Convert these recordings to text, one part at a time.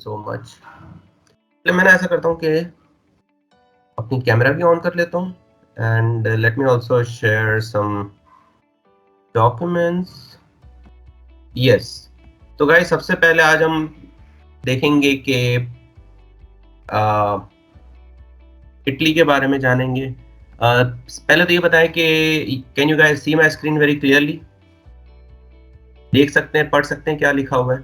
So much. चलिए मैंने ऐसा करता हूँ कि अपनी कैमरा भी ऑन कर लेता हूँ and let me also share some documents. Yes, तो गाइस सबसे पहले आज हम देखेंगे कि इटली के बारे में जानेंगे। पहले तो ये बताएं कि can you guys see my screen very clearly? देख सकते हैं, पढ़ सकते हैं क्या लिखा हुआ है?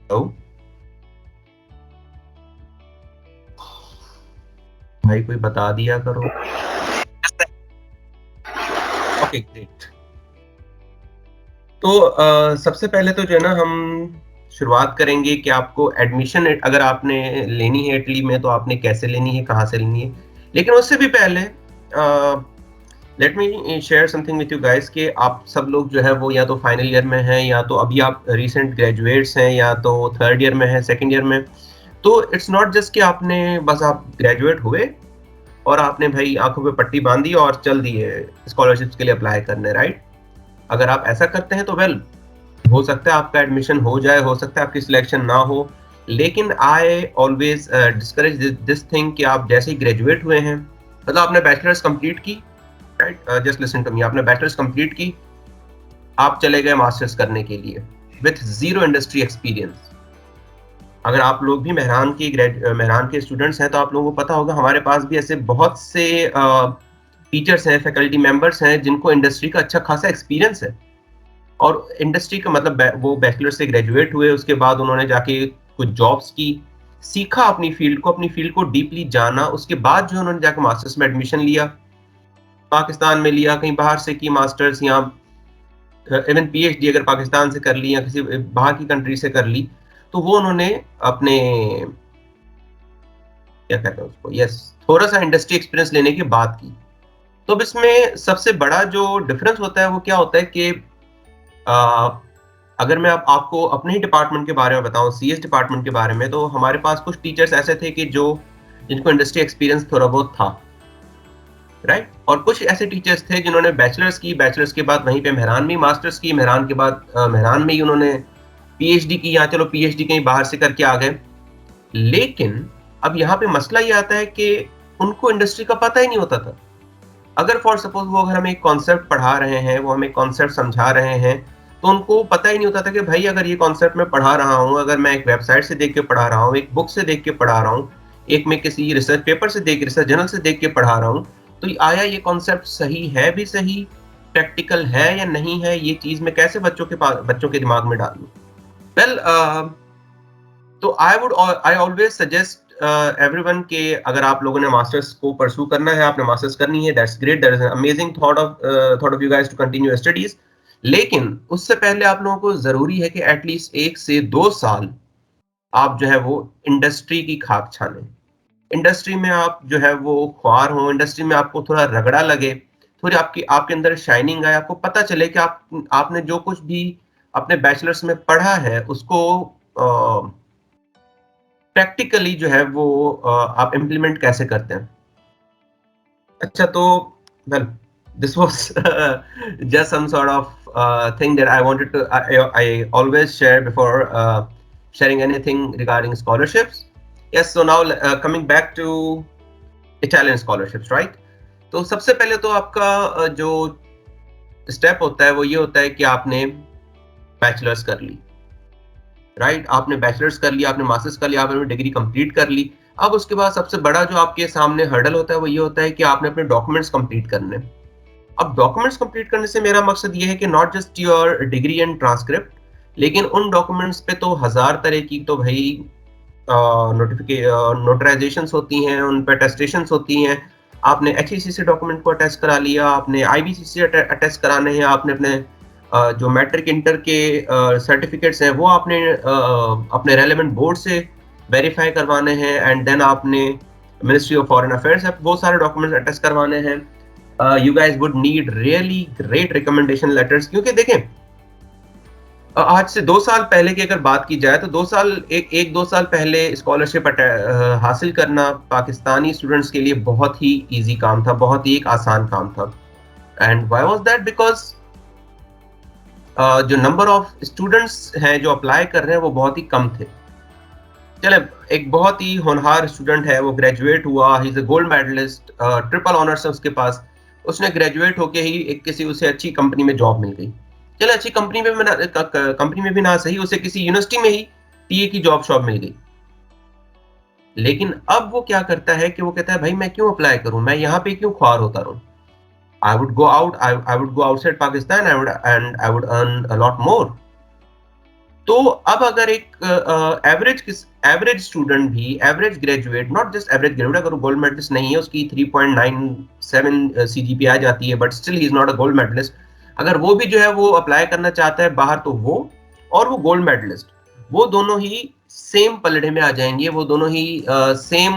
तो भाई कोई बता दिया करो। Okay great. तो सबसे पहले तो जो है ना हम शुरुआत करेंगे कि आपको एडमिशन अगर आपने लेनी है इटली में तो आपने कैसे लेनी है, कहाँ से लेनी है। लेकिन उससे भी पहले let me share something with you guys कि आप सब लोग जो है वो या तो फाइनल ईयर में हैं या तो अभी आप रिसेंट ग्रेजुएट्स हैं या तो थर्ड ईयर में हैं, सेकंड ईयर में। तो इट्स नॉट जस्ट कि आपने बस आप ग्रेजुएट हुए और आपने भाई आंखों पे पट्टी बांधी और चल दिए स्कॉलरशिप्स के लिए अप्लाई करने, राइट? अगर आप ऐसा करते हैं तो वेल हो सकता है आपका एडमिशन हो जाए, हो सकता है आपकी सिलेक्शन ना हो। लेकिन I always discourage this thing कि आप जैसे ही ग्रेजुएट हुए हैं, मतलब आपने बैचलर्स कंप्लीट की, right? Just listen to me, आपने बैचलर्स कंप्लीट की, आप चले गए मास्टर्स करने के लिए विथ जीरो इंडस्ट्री एक्सपीरियंस। अगर आप लोग भी मेहरान के स्टूडेंट्स हैं तो आप लोगों को पता होगा हमारे पास भी ऐसे बहुत से टीचर्स हैं, फैकल्टी मेंबर्स हैं जिनको इंडस्ट्री का अच्छा खासा एक्सपीरियंस है। और इंडस्ट्री का मतलब वो बैचलर से ग्रेजुएट हुए, उसके बाद उन्होंने जाके कुछ जॉब्स की, सीखा अपनी फील्ड को डीपली जाना, उसके बाद जो उन्होंने जाके मास्टर्स में एडमिशन लिया, पाकिस्तान में लिया, कहीं बाहर से की मास्टर्स, या इवन पीएचडी अगर पाकिस्तान से कर ली या किसी बाहर की कंट्री से कर ली, तो वो उन्होंने अपने क्या कहते हैं उसको, यस, थोड़ा सा इंडस्ट्री एक्सपीरियंस लेने की बात की। तो अब इसमें सबसे बड़ा जो डिफरेंस होता है वो क्या होता है कि आ, अगर मैं आपको अपने ही डिपार्टमेंट के बारे में बताऊं, सीएस डिपार्टमेंट के बारे में, तो हमारे पास कुछ टीचर्स ऐसे थे कि जो जिनको इंडस्ट्री एक्सपीरियंस थोड़ा बहुत था, राइट? और कुछ ऐसे टीचर्स थे जिन्होंने बैचलर्स की, बैचलर्स के बाद वहीं पे मेहरान में मास्टर्स की, मेहरान के बाद मेहरान में ही उन्होंने पीएचडी की, या चलो पीएचडी कहीं बाहर से करके आ गए। लेकिन अब यहाँ पे मसला ये आता है कि उनको इंडस्ट्री का पता ही नहीं होता था। अगर फॉर सपोज वो अगर हमें एक कॉन्सेप्ट पढ़ा रहे हैं, वो हमें कॉन्सेप्ट समझा रहे हैं, तो उनको पता ही नहीं होता था कि भाई अगर ये कॉन्सेप्ट मैं पढ़ा रहा हूँ, अगर मैं एक वेबसाइट से देख के पढ़ा रहा हूँ, एक बुक से देख के पढ़ा रहा हूँ, एक मैं किसी रिसर्च पेपर से रिसर्च जर्नल से देख के पढ़ा रहा हूँ, तो आया ये कॉन्सेप्ट सही है भी सही, प्रैक्टिकल है या नहीं है, ये चीज मैं कैसे बच्चों के दिमाग में डालूं? वेल तो आई ऑलवेज सजेस्ट एवरीवन के अगर आप लोगों ने मास्टर्स को परस्यू करना है, आपने मास्टर्स करनी है, that's great, that is an amazing thought of you guys to continue studies. लेकिन उससे पहले आप लोगों को जरूरी है कि एटलीस्ट 1 से 2 साल आप जो है वो इंडस्ट्री की खाक छाने, इंडस्ट्री में आप जो है वो ख्वार हो, इंडस्ट्री में आपको थोड़ा रगड़ा लगे, थोड़ी आपके अंदर शाइनिंग आए, आपको पता चले कि आपने जो कुछ भी अपने बैचलर्स में पढ़ा है उसको प्रैक्टिकली जो है वो आप इम्प्लीमेंट कैसे करते हैं। अच्छा, तो well this was just some sort of thing that I wanted to I always share before sharing anything regarding scholarships. Yes, so now coming back to Italian scholarships, right? तो सबसे पहले तो आपका जो स्टेप होता है वो ये होता है कि आपने बैचलर्स कर ली, राइट? आपने बैचलर्स कर लिया, आपने मास्टर्स कर लिया, आपने डिग्री कंप्लीट कर ली। अब उसके बाद सबसे बड़ा जो आपके सामने हर्डल होता है वो ये होता है कि आपने अपने डॉक्यूमेंट्स कंप्लीट करने। अब डॉक्यूमेंट्स कंप्लीट करने से मेरा मकसद ये है कि not just your degree and transcript, लेकिन उन डॉक्यूमेंट्स पे तो हजार तरह की तो भाई नोटराइजेशंस होती हैं, उन पे अटेस्टेशंस होती हैं। आपने एचईसीसी डॉक्यूमेंट को अटैच करा लिया, आपने आईबीसीसी अटैच कराने हैं, आपने अपने जो मैट्रिक इंटर के सर्टिफिकेट्स हैं वो आपने अपने रेलेवेंट बोर्ड से वेरीफाई करवाने हैं, एंड देन आपने मिनिस्ट्री ऑफ फॉरेन अफेयर्स से वो सारे डॉक्यूमेंट्स अटैच करवाने हैं। You guys would need really great recommendation letters, क्योंकि देखें आज से 2 साल पहले की अगर बात की जाए तो 2 साल पहले स्कॉलरशिप हासिल करना पाकिस्तानी स्टूडेंट्स के लिए बहुत ही इजी काम था, बहुत ही एक आसान काम था। And why was that? Because जो नंबर ऑफ स्टूडेंट्स हैं जो अप्लाई कर रहे हैं वो बहुत ही कम थे। चले, एक बहुत ही होनहार स्टूडेंट है, वो ग्रेजुएट हुआ, he is a gold medallist, triple honours है उसके पास। उसने ग्रेजुएट होके ही एक किसी उसे अच्छी कंपनी में जॉब मिल गई। चले, अच्छी कंपनी में कंपनी में भी ना सही, उसे किसी यूनिवर्सिटी में ही टीए की जॉब शॉप मिल गई। लेकिन अब वो क्या करता है कि वो कहता है भाई मैं क्यों अप्लाई करूं, मैं यहाँ पे क्यों ख्वार होता रहूं। I would go out, I would go outside Pakistan, I would earn a lot more. तो अब अगर एक एवरेज स्टूडेंट भी, average graduate, not just average graduate, अगर वो गोल्ड मेडलिस्ट नहीं है, उसकी 3.97 सीजीपीए आ जाती है, but still he is not a gold medallist, अगर वो भी जो है वो अप्लाई करना चाहता है बाहर, तो वो और वो गोल्ड मेडलिस्ट, वो दोनों ही सेम पलड़े में आ जाएंगे, वो दोनों ही सेम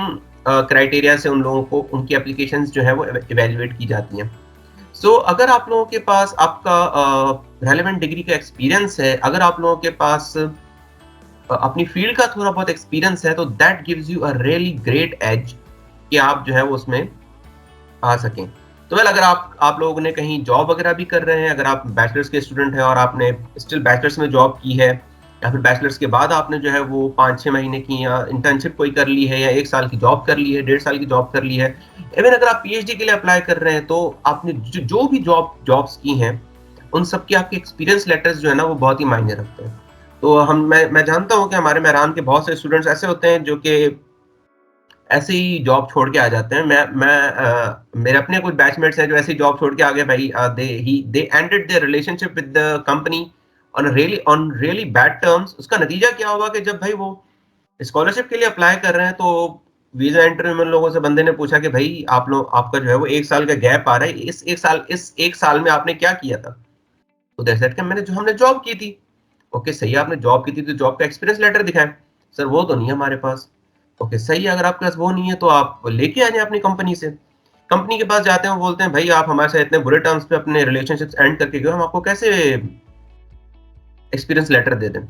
क्राइटेरिया से उन लोगों को उनकी एप्लीकेशंस जो है वो इवेल्युएट की जाती हैं। अगर आप लोगों के पास आपका रेलेवेंट डिग्री का एक्सपीरियंस है, अगर आप लोगों के पास अपनी फील्ड का थोड़ा बहुत एक्सपीरियंस है, तो that gives you a really great edge कि आप जो है वो उसमें आ सकें। तो वेल, अगर आप लोगों ने कहीं जॉब वगैरह भी कर रहे हैं, अगर आप बैचलर्स के स्टूडेंट हैं और आपने स्टिल बैचलर्स में जॉब की है, या फिर बैचलर्स के बाद आपने जो है वो 5-6 महीने की या इंटर्नशिप कोई कर ली है, या 1 साल की जॉब कर ली है, 1.5 साल की जॉब कर ली है, इवन अगर आप पीएचडी के लिए अप्लाई कर रहे हैं, तो आपने जो भी जॉब्स की हैं, उन सब के आपके एक्सपीरियंस लेटर्स जो है ना वो बहुत ही मायने रखते हैं। तो मैं जानता हूँ कि हमारे मेहरान के बहुत से स्टूडेंट्स ऐसे होते हैं जो कि ऐसे ही जॉब छोड़ के आ जाते हैं। मेरे अपने कुछ बैचमेट्स हैं जो ऐसे ही जॉब छोड़ के आ गए भाई। They ended their relationship with the company on really bad terms. उसका नतीजा क्या हुआ कि जब भाई वो स्कॉलरशिप के लिए अप्लाई कर रहे हैं, तो वीजा इंटरव्यू में लोगों से बंदे ने पूछा कि भाई आपका जो है वो 1 साल का गैप आ रहा है, इस 1 साल में आपने क्या किया था? तो दे सेड कि हमने जॉब की थी। ओके, सही है, आपने जॉब की थी, तो जॉब का एक्सपीरियंस लेटर दिखाएं। सर वो तो नहीं है हमारे पास। ओके, सही है, अगर आपके पास वो नहीं है तो आप लेके आ जाएं अपनी कंपनी से। कंपनी के पास जाते हैं, वो बोलते हैं भाई आप हमारे साथ इतने बुरे टर्म्स पे अपने रिलेशनशिप्स एंड करके गए, हम आपको कैसे एक्सपीरियंस लेटर दे दें।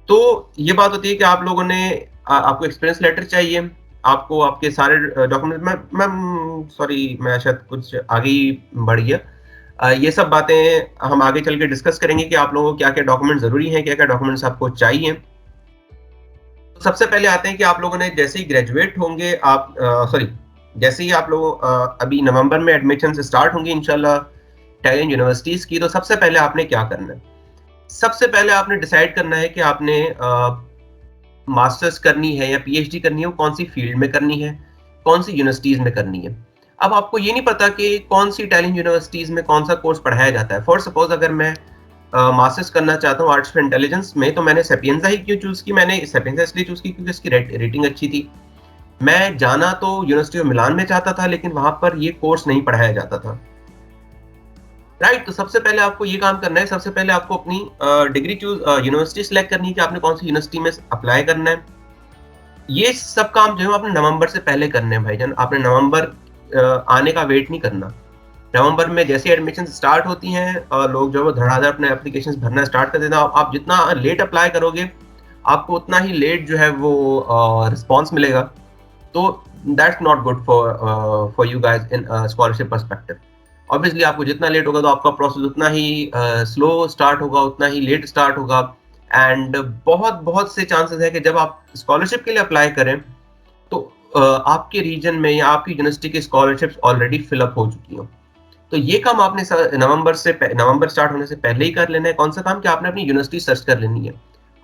तो ये बात होती है कि आप लोगों ने आपको एक्सपीरियंस लेटर चाहिए, आपको आपके सारे डॉक्यूमेंट। मैं सॉरी, मैं शायद कुछ आगे ही बढ़ गया। ये सब बातें हम आगे चल के डिस्कस करेंगे कि आप लोगों को क्या क्या डॉक्यूमेंट जरूरी हैं, क्या क्या डॉक्यूमेंट्स आपको चाहिए। तो सबसे पहले आते हैं कि आप लोगों ने जैसे ही ग्रेजुएट होंगे, आप सॉरी, जैसे ही आप लोग अभी नवंबर में एडमिशन स्टार्ट होंगे इंशाल्लाह टैलेंट यूनिवर्सिटीज की, तो सबसे पहले आपने क्या करना है? सबसे पहले आपने डिसाइड करना है कि आपने मास्टर्स करनी है या पीएचडी करनी है, वो कौन सी फील्ड में करनी है, कौन सी यूनिवर्सिटीज में करनी है। अब आपको ये नहीं पता कि कौन सी टैलेंट यूनिवर्सिटीज में कौन सा कोर्स पढ़ाया जाता है। फॉर सपोज अगर मैं मास्टर्स करना चाहता हूँ आर्टिफिशियल इंटेलिजेंस में, तो मैंने सेपियंजा ही क्यों चूज की? मैंने सेपियंजा इसलिए चूज की क्योंकि इसकी रेटिंग अच्छी थी। मैं जाना तो यूनिवर्सिटी ऑफ मिलान में चाहता था, लेकिन वहां पर ये कोर्स नहीं पढ़ाया जाता था। राइट, तो सबसे पहले आपको ये काम करना है, सबसे पहले आपको अपनी डिग्री चूज यूनिवर्सिटी सिलेक्ट करनी है कि आपने कौन सी यूनिवर्सिटी में अप्लाई करना है। ये सब काम जो है आपने नवंबर से पहले करने हैं भाईजान। आपने नवंबर आने का वेट नहीं करना। नवंबर में जैसे एडमिशन स्टार्ट होती हैं, लोग जो है धड़ाधड़ अपने एप्लीकेशंस भरना स्टार्ट कर देते हैं। आप जितना लेट अप्लाई करोगे, आपको उतना ही लेट जो है वो रिस्पॉन्स मिलेगा। तो that's not good for you guys in scholarship perspective. Obviously आपको जितना लेट होगा, तो आपका प्रोसेस उतना ही स्लो स्टार्ट होगा, उतना ही लेट स्टार्ट होगा। एंड बहुत बहुत से चांसेस है कि जब आप स्कॉलरशिप के लिए अप्लाई करें, तो आपके रीजन में या आपकी यूनिवर्सिटी की स्कॉलरशिप्स ऑलरेडी फिलअप हो चुकी हो। तो ये काम आपने नवंबर स्टार्ट होने से पहले ही कर लेना है। कौन सा काम? कि आपने अपनी यूनिवर्सिटी सर्च कर लेनी है।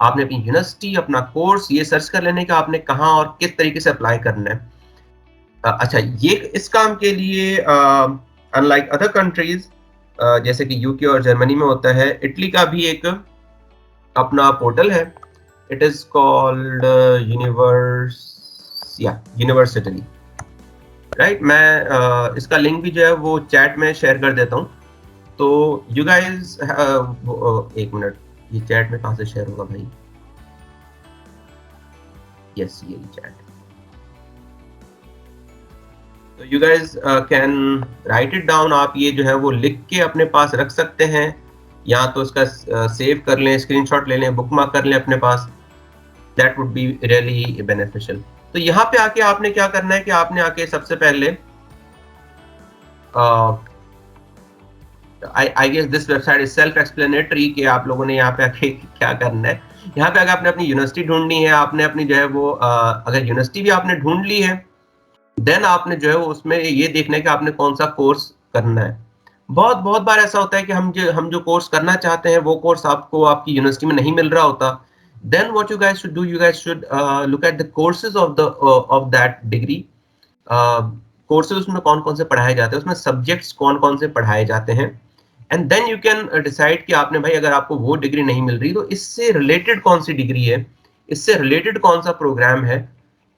आपने अपनी यूनिवर्सिटी, अपना कोर्स ये सर्च कर लेने का आपने कहाँ और किस तरीके से अप्लाई करना है। अच्छा, ये इस काम के लिए अनलाइक अदर कंट्रीज, जैसे कि यूके और जर्मनी में होता है, इटली का भी एक अपना पोर्टल है। It is called university. Right, मैं इसका लिंक भी जो है वो चैट में शेयर कर देता हूँ। तो यू गाइस, एक मिनट, ये चैट में कहाँ से शेयर होगा भाई? यस, ये चैट। तो you guys can write it down. आप ये जो है वो लिख के अपने पास रख सकते हैं, या तो इसका सेव कर लें, स्क्रीनशॉट ले लें, बुकमार्क कर लें अपने पास। That would be really beneficial. तो यहाँ पे आके आपने क्या करना है कि आपने आके सबसे पहले I guess this website is self explanatory कि आप लोगों ने यहाँ पे आके क्या करना है। यहाँ पे अगर आपने अपनी यूनिवर्सिटी ढूंढनी है, आपने अपनी जो है वो अगर यूनिवर्सिटी भी आपने ढूंढ ली है, देन आपने जो है वो उसमें ये देखना है कि आपने कौन सा कोर्स करना है। बहुत बहुत बार ऐसा होता है कि हम जो कोर्स करना चाहते हैं वो कोर्स आपको आपकी यूनिवर्सिटी में नहीं मिल रहा होता। Then what you guys should do, you guys should look at the courses of that degree. Courses उसमें कौन कौन से पढ़ाए जाते हैं, उसमें सब्जेक्ट्स कौन कौन से पढ़ाए जाते हैं, and then you can decide कि आपने भाई अगर आपको वो डिग्री नहीं मिल रही तो इससे रिलेटेड कौन सी डिग्री है, इससे रिलेटेड कौन सा प्रोग्राम है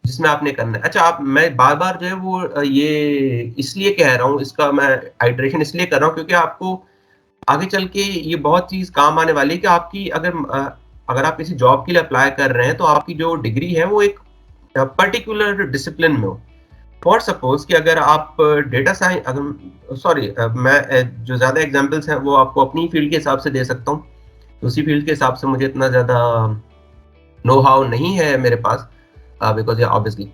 जिसमें आपने करना है। अच्छा, आप मैं बार-बार जो है वो ये इसलिए कह रहा हूँ, इसका मैं आइटरेशन इसलिए कर रहा हूँ क्योंकि आपको आगे चल के ये बहुत चीज़ काम आने वाली है कि आपकी अगर आप किसी जॉब के लिए अप्लाई कर रहे हैं तो आपकी जो डिग्री है वो एक पर्टिकुलर डिसिप्लिन में हो। फॉर सपोज कि अगर आप डेटा साइंस, अगर सॉरी मैं जो ज़्यादा एग्जांपल्स हैं वो आपको अपनी फील्ड के हिसाब से दे सकता हूँ। उसी फील्ड के हिसाब से मुझे इतना ज़्यादा नो हाउ नहीं है मेरे पास, because obviously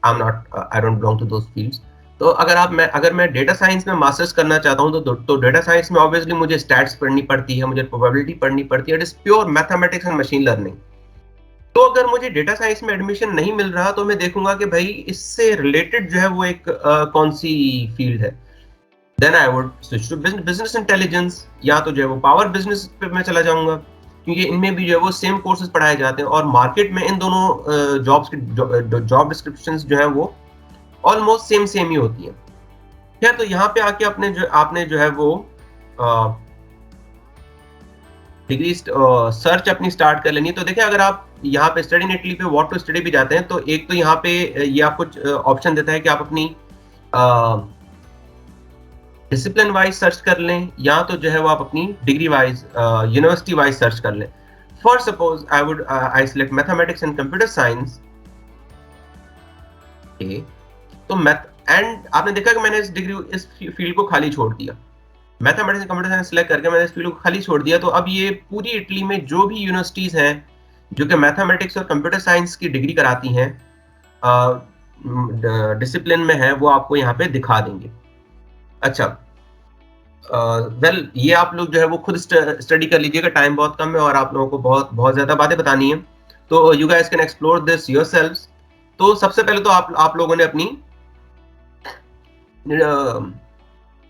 I am not, I don't belong to those fields. तो अगर मैं डेटा साइंस में मास्टर्स करना चाहता हूँ तो डेटा साइंस में ऑब्वियसली मुझे स्टैट्स पढ़नी पड़ती है, मुझे प्रोबेबिलिटी पढ़नी पड़ती है। It is pure mathematics and machine learning. तो अगर मुझे डेटा साइंस में एडमिशन नहीं मिल रहा तो मैं देखूंगा कि भाई इससे रिलेटेड जो है वो एक कौन सी फील्ड है। Then I would switch to business intelligence, या तो जो है वो पावर बिजनेस पे मैं चला जाऊंगा क्योंकि इनमें भी जो है वो सेम कोर्सेज पढ़ाए जाते हैं और मार्केट में इन दोनों जॉब्स की जॉब डिस्क्रिप्शंस जो है वो ऑलमोस्ट सेम ही होती है। खैर, तो यहाँ पे आके आपने जो है वो डिग्री सर्च अपनी स्टार्ट कर लेनी है। तो देखिए, अगर आप यहाँ पे स्टडी नेटली पे व्हाट टू स्टडी भी जाते हैं तो एक तो यहाँ पे ये आपको ऑप्शन देता है कि आप अपनी डिसिप्लिन वाइज सर्च कर लें, या तो जो है वो आप अपनी degree wise university wise search कर लें। For suppose I select mathematics and computer science. तो मैथ एंड आपने देखा कि मैंने इस फील्ड को खाली छोड़ दिया। Mathematics and computer science select करके मैंने इस फील्ड को खाली छोड़ दिया। तो अब ये पूरी इटली में जो भी यूनिवर्सिटीज हैं जो कि मैथमेटिक्स और कंप्यूटर साइंस की डिग्री कराती हैं, डिसिप्लिन में है, वो आपको यहाँ पे दिखा देंगे। अच्छा, वेल ये आप लोग जो है वो खुद स्टडी कर लीजिएगा, टाइम बहुत कम है और आप लोगों को बहुत बहुत ज्यादा बातें बतानी है, तो you guys can explore this yourselves. तो सबसे पहले तो आप लोगों ने अपनी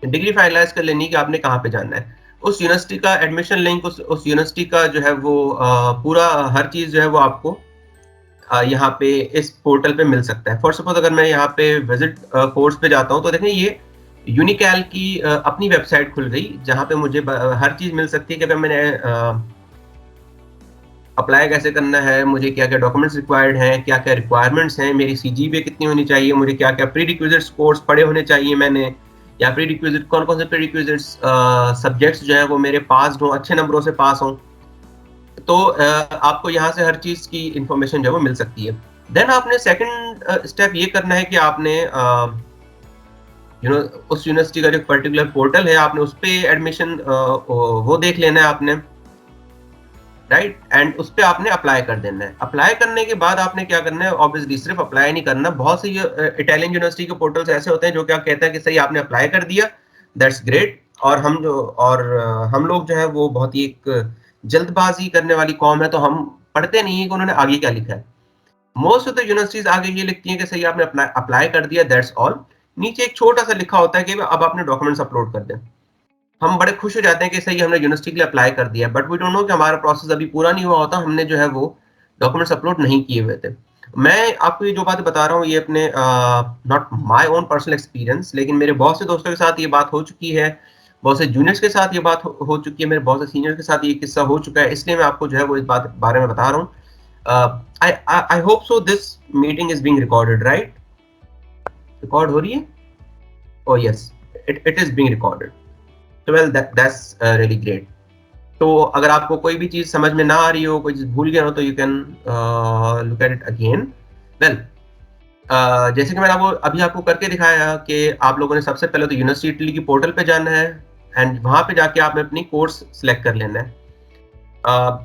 डिग्री फाइनलाइज कर लेनी कि आपने कहाँ पे जाना है। उस यूनिवर्सिटी का एडमिशन लिंक, उस यूनिवर्सिटी का जो है वो पूरा हर चीज जो है वो आपको यहाँ पे इस पोर्टल पे मिल सकता है। फॉर सपोज अगर मैं यहाँ पे विजिट कोर्स पे जाता हूँ तो देखें ये यूनिकैल की अपनी वेबसाइट खुल गई जहाँ पे मुझे हर चीज मिल सकती है कि अगर मैंने अप्लाई कैसे करना है, मुझे क्या क्या डॉक्यूमेंट्स रिक्वायर्ड हैं, क्या क्या रिक्वायरमेंट्स हैं, मेरी सीजीपीए कितनी होनी चाहिए, मुझे क्या क्या प्री रिक्विजिट्स कोर्स पढ़े होने चाहिए मैंने, या प्री रिक्विजिट कौन कौन से प्री रिक्विजिट्स सब्जेक्ट्स जो है वो मेरे पास हों, अच्छे नंबरों से पास हों। तो आपको यहाँ से हर चीज की इंफॉर्मेशन जो है वो मिल सकती है। देन आपने सेकंड स्टेप ये करना है कि आपने उस यूनिवर्सिटी का जो पर्टिकुलर पोर्टल है आपने उस पे एडमिशन वो देख लेना है आपने, राइट, एंड उस पे आपने अप्लाई कर देना है। अप्लाई करने के बाद आपने क्या करना है, ऑब्वियसली सिर्फ अप्लाई नहीं करना, बहुत सी इटालियन यूनिवर्सिटी के पोर्टल्स ऐसे होते हैं जो क्या कहते हैं कि सही आपने अप्लाई कर दिया, दैट्स ग्रेट, और हम लोग जो है वो बहुत ही एक जल्दबाजी करने वाली कौम है, तो हम पढ़ते नहीं है कि उन्होंने आगे क्या लिखा है। मोस्ट ऑफ द यूनिवर्सिटीज आगे ये लिखती हैं कि सही आपने अप्लाई कर दिया, दैट्स ऑल। नीचे एक छोटा सा लिखा होता है कि अब आपने डॉक्यूमेंट्स अपलोड कर दें। हम बड़े खुश हो जाते हैं कि सही हमने यूनिवर्सिटी के लिए अप्लाई कर दिया, बट वी डोंट नो कि हमारा प्रोसेस अभी पूरा नहीं हुआ होता, हमने जो है वो डॉक्यूमेंट्स अपलोड नहीं किए हुए थे। मैं आपको ये जो बातें बता रहा हूँ ये अपने not my own personal experience, लेकिन मेरे बहुत से दोस्तों के साथ ये बात हो चुकी है, बहुत से जूनियर्स के साथ ये बात हो चुकी है, मेरे बहुत से सीनियर्स के साथ ये किस्सा हो चुका है, इसलिए मैं आपको जो है वो इस बात बारे में बता रहा हूँ। I hope so this meeting is being recorded, right? Record हो रही है? Oh yes, it is being recorded. So well, that's really great. तो अगर आपको कोई भी चीज समझ में ना आ रही हो, कोई चीज भूल गया हो, तो you can look at it again. Well, जैसे कि मैंने अभी आपको करके दिखाया कि आप लोगों ने सबसे पहले तो यूनिवर्सिटी इटली की पोर्टल पे जाना है एंड वहां पे जाके आपने अपनी कोर्स सिलेक्ट कर लेना है।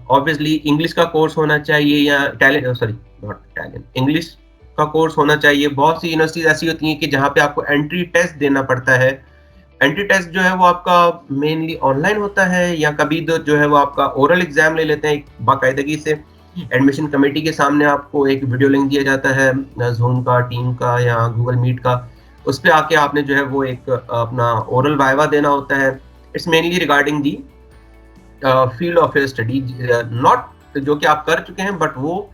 ऑब्वियसली इंग्लिश का कोर्स होना चाहिए, या Italian, sorry not Italian, English का कोर्स होना चाहिए। बहुत सी यूनिवर्सिटीज ऐसी होती हैं कि जहाँ पे आपको एंट्री टेस्ट देना पड़ता है, एंट्री टेस्ट जो है वो आपका मेनली ऑनलाइन होता है, या कभी जो है वो आपका ओरल एग्जाम ले लेते हैं एक बाकायदगी से। एडमिशन कमेटी के सामने आपको एक वीडियो लिंक दिया जाता है जूम का, टीम का या गूगल मीट का। उस पे आके आपने जो है वो एक अपना ओरल वाइवा देना होता है। It's mainly regarding the field of your study, not जो कि आप कर चुके हैं, बट वो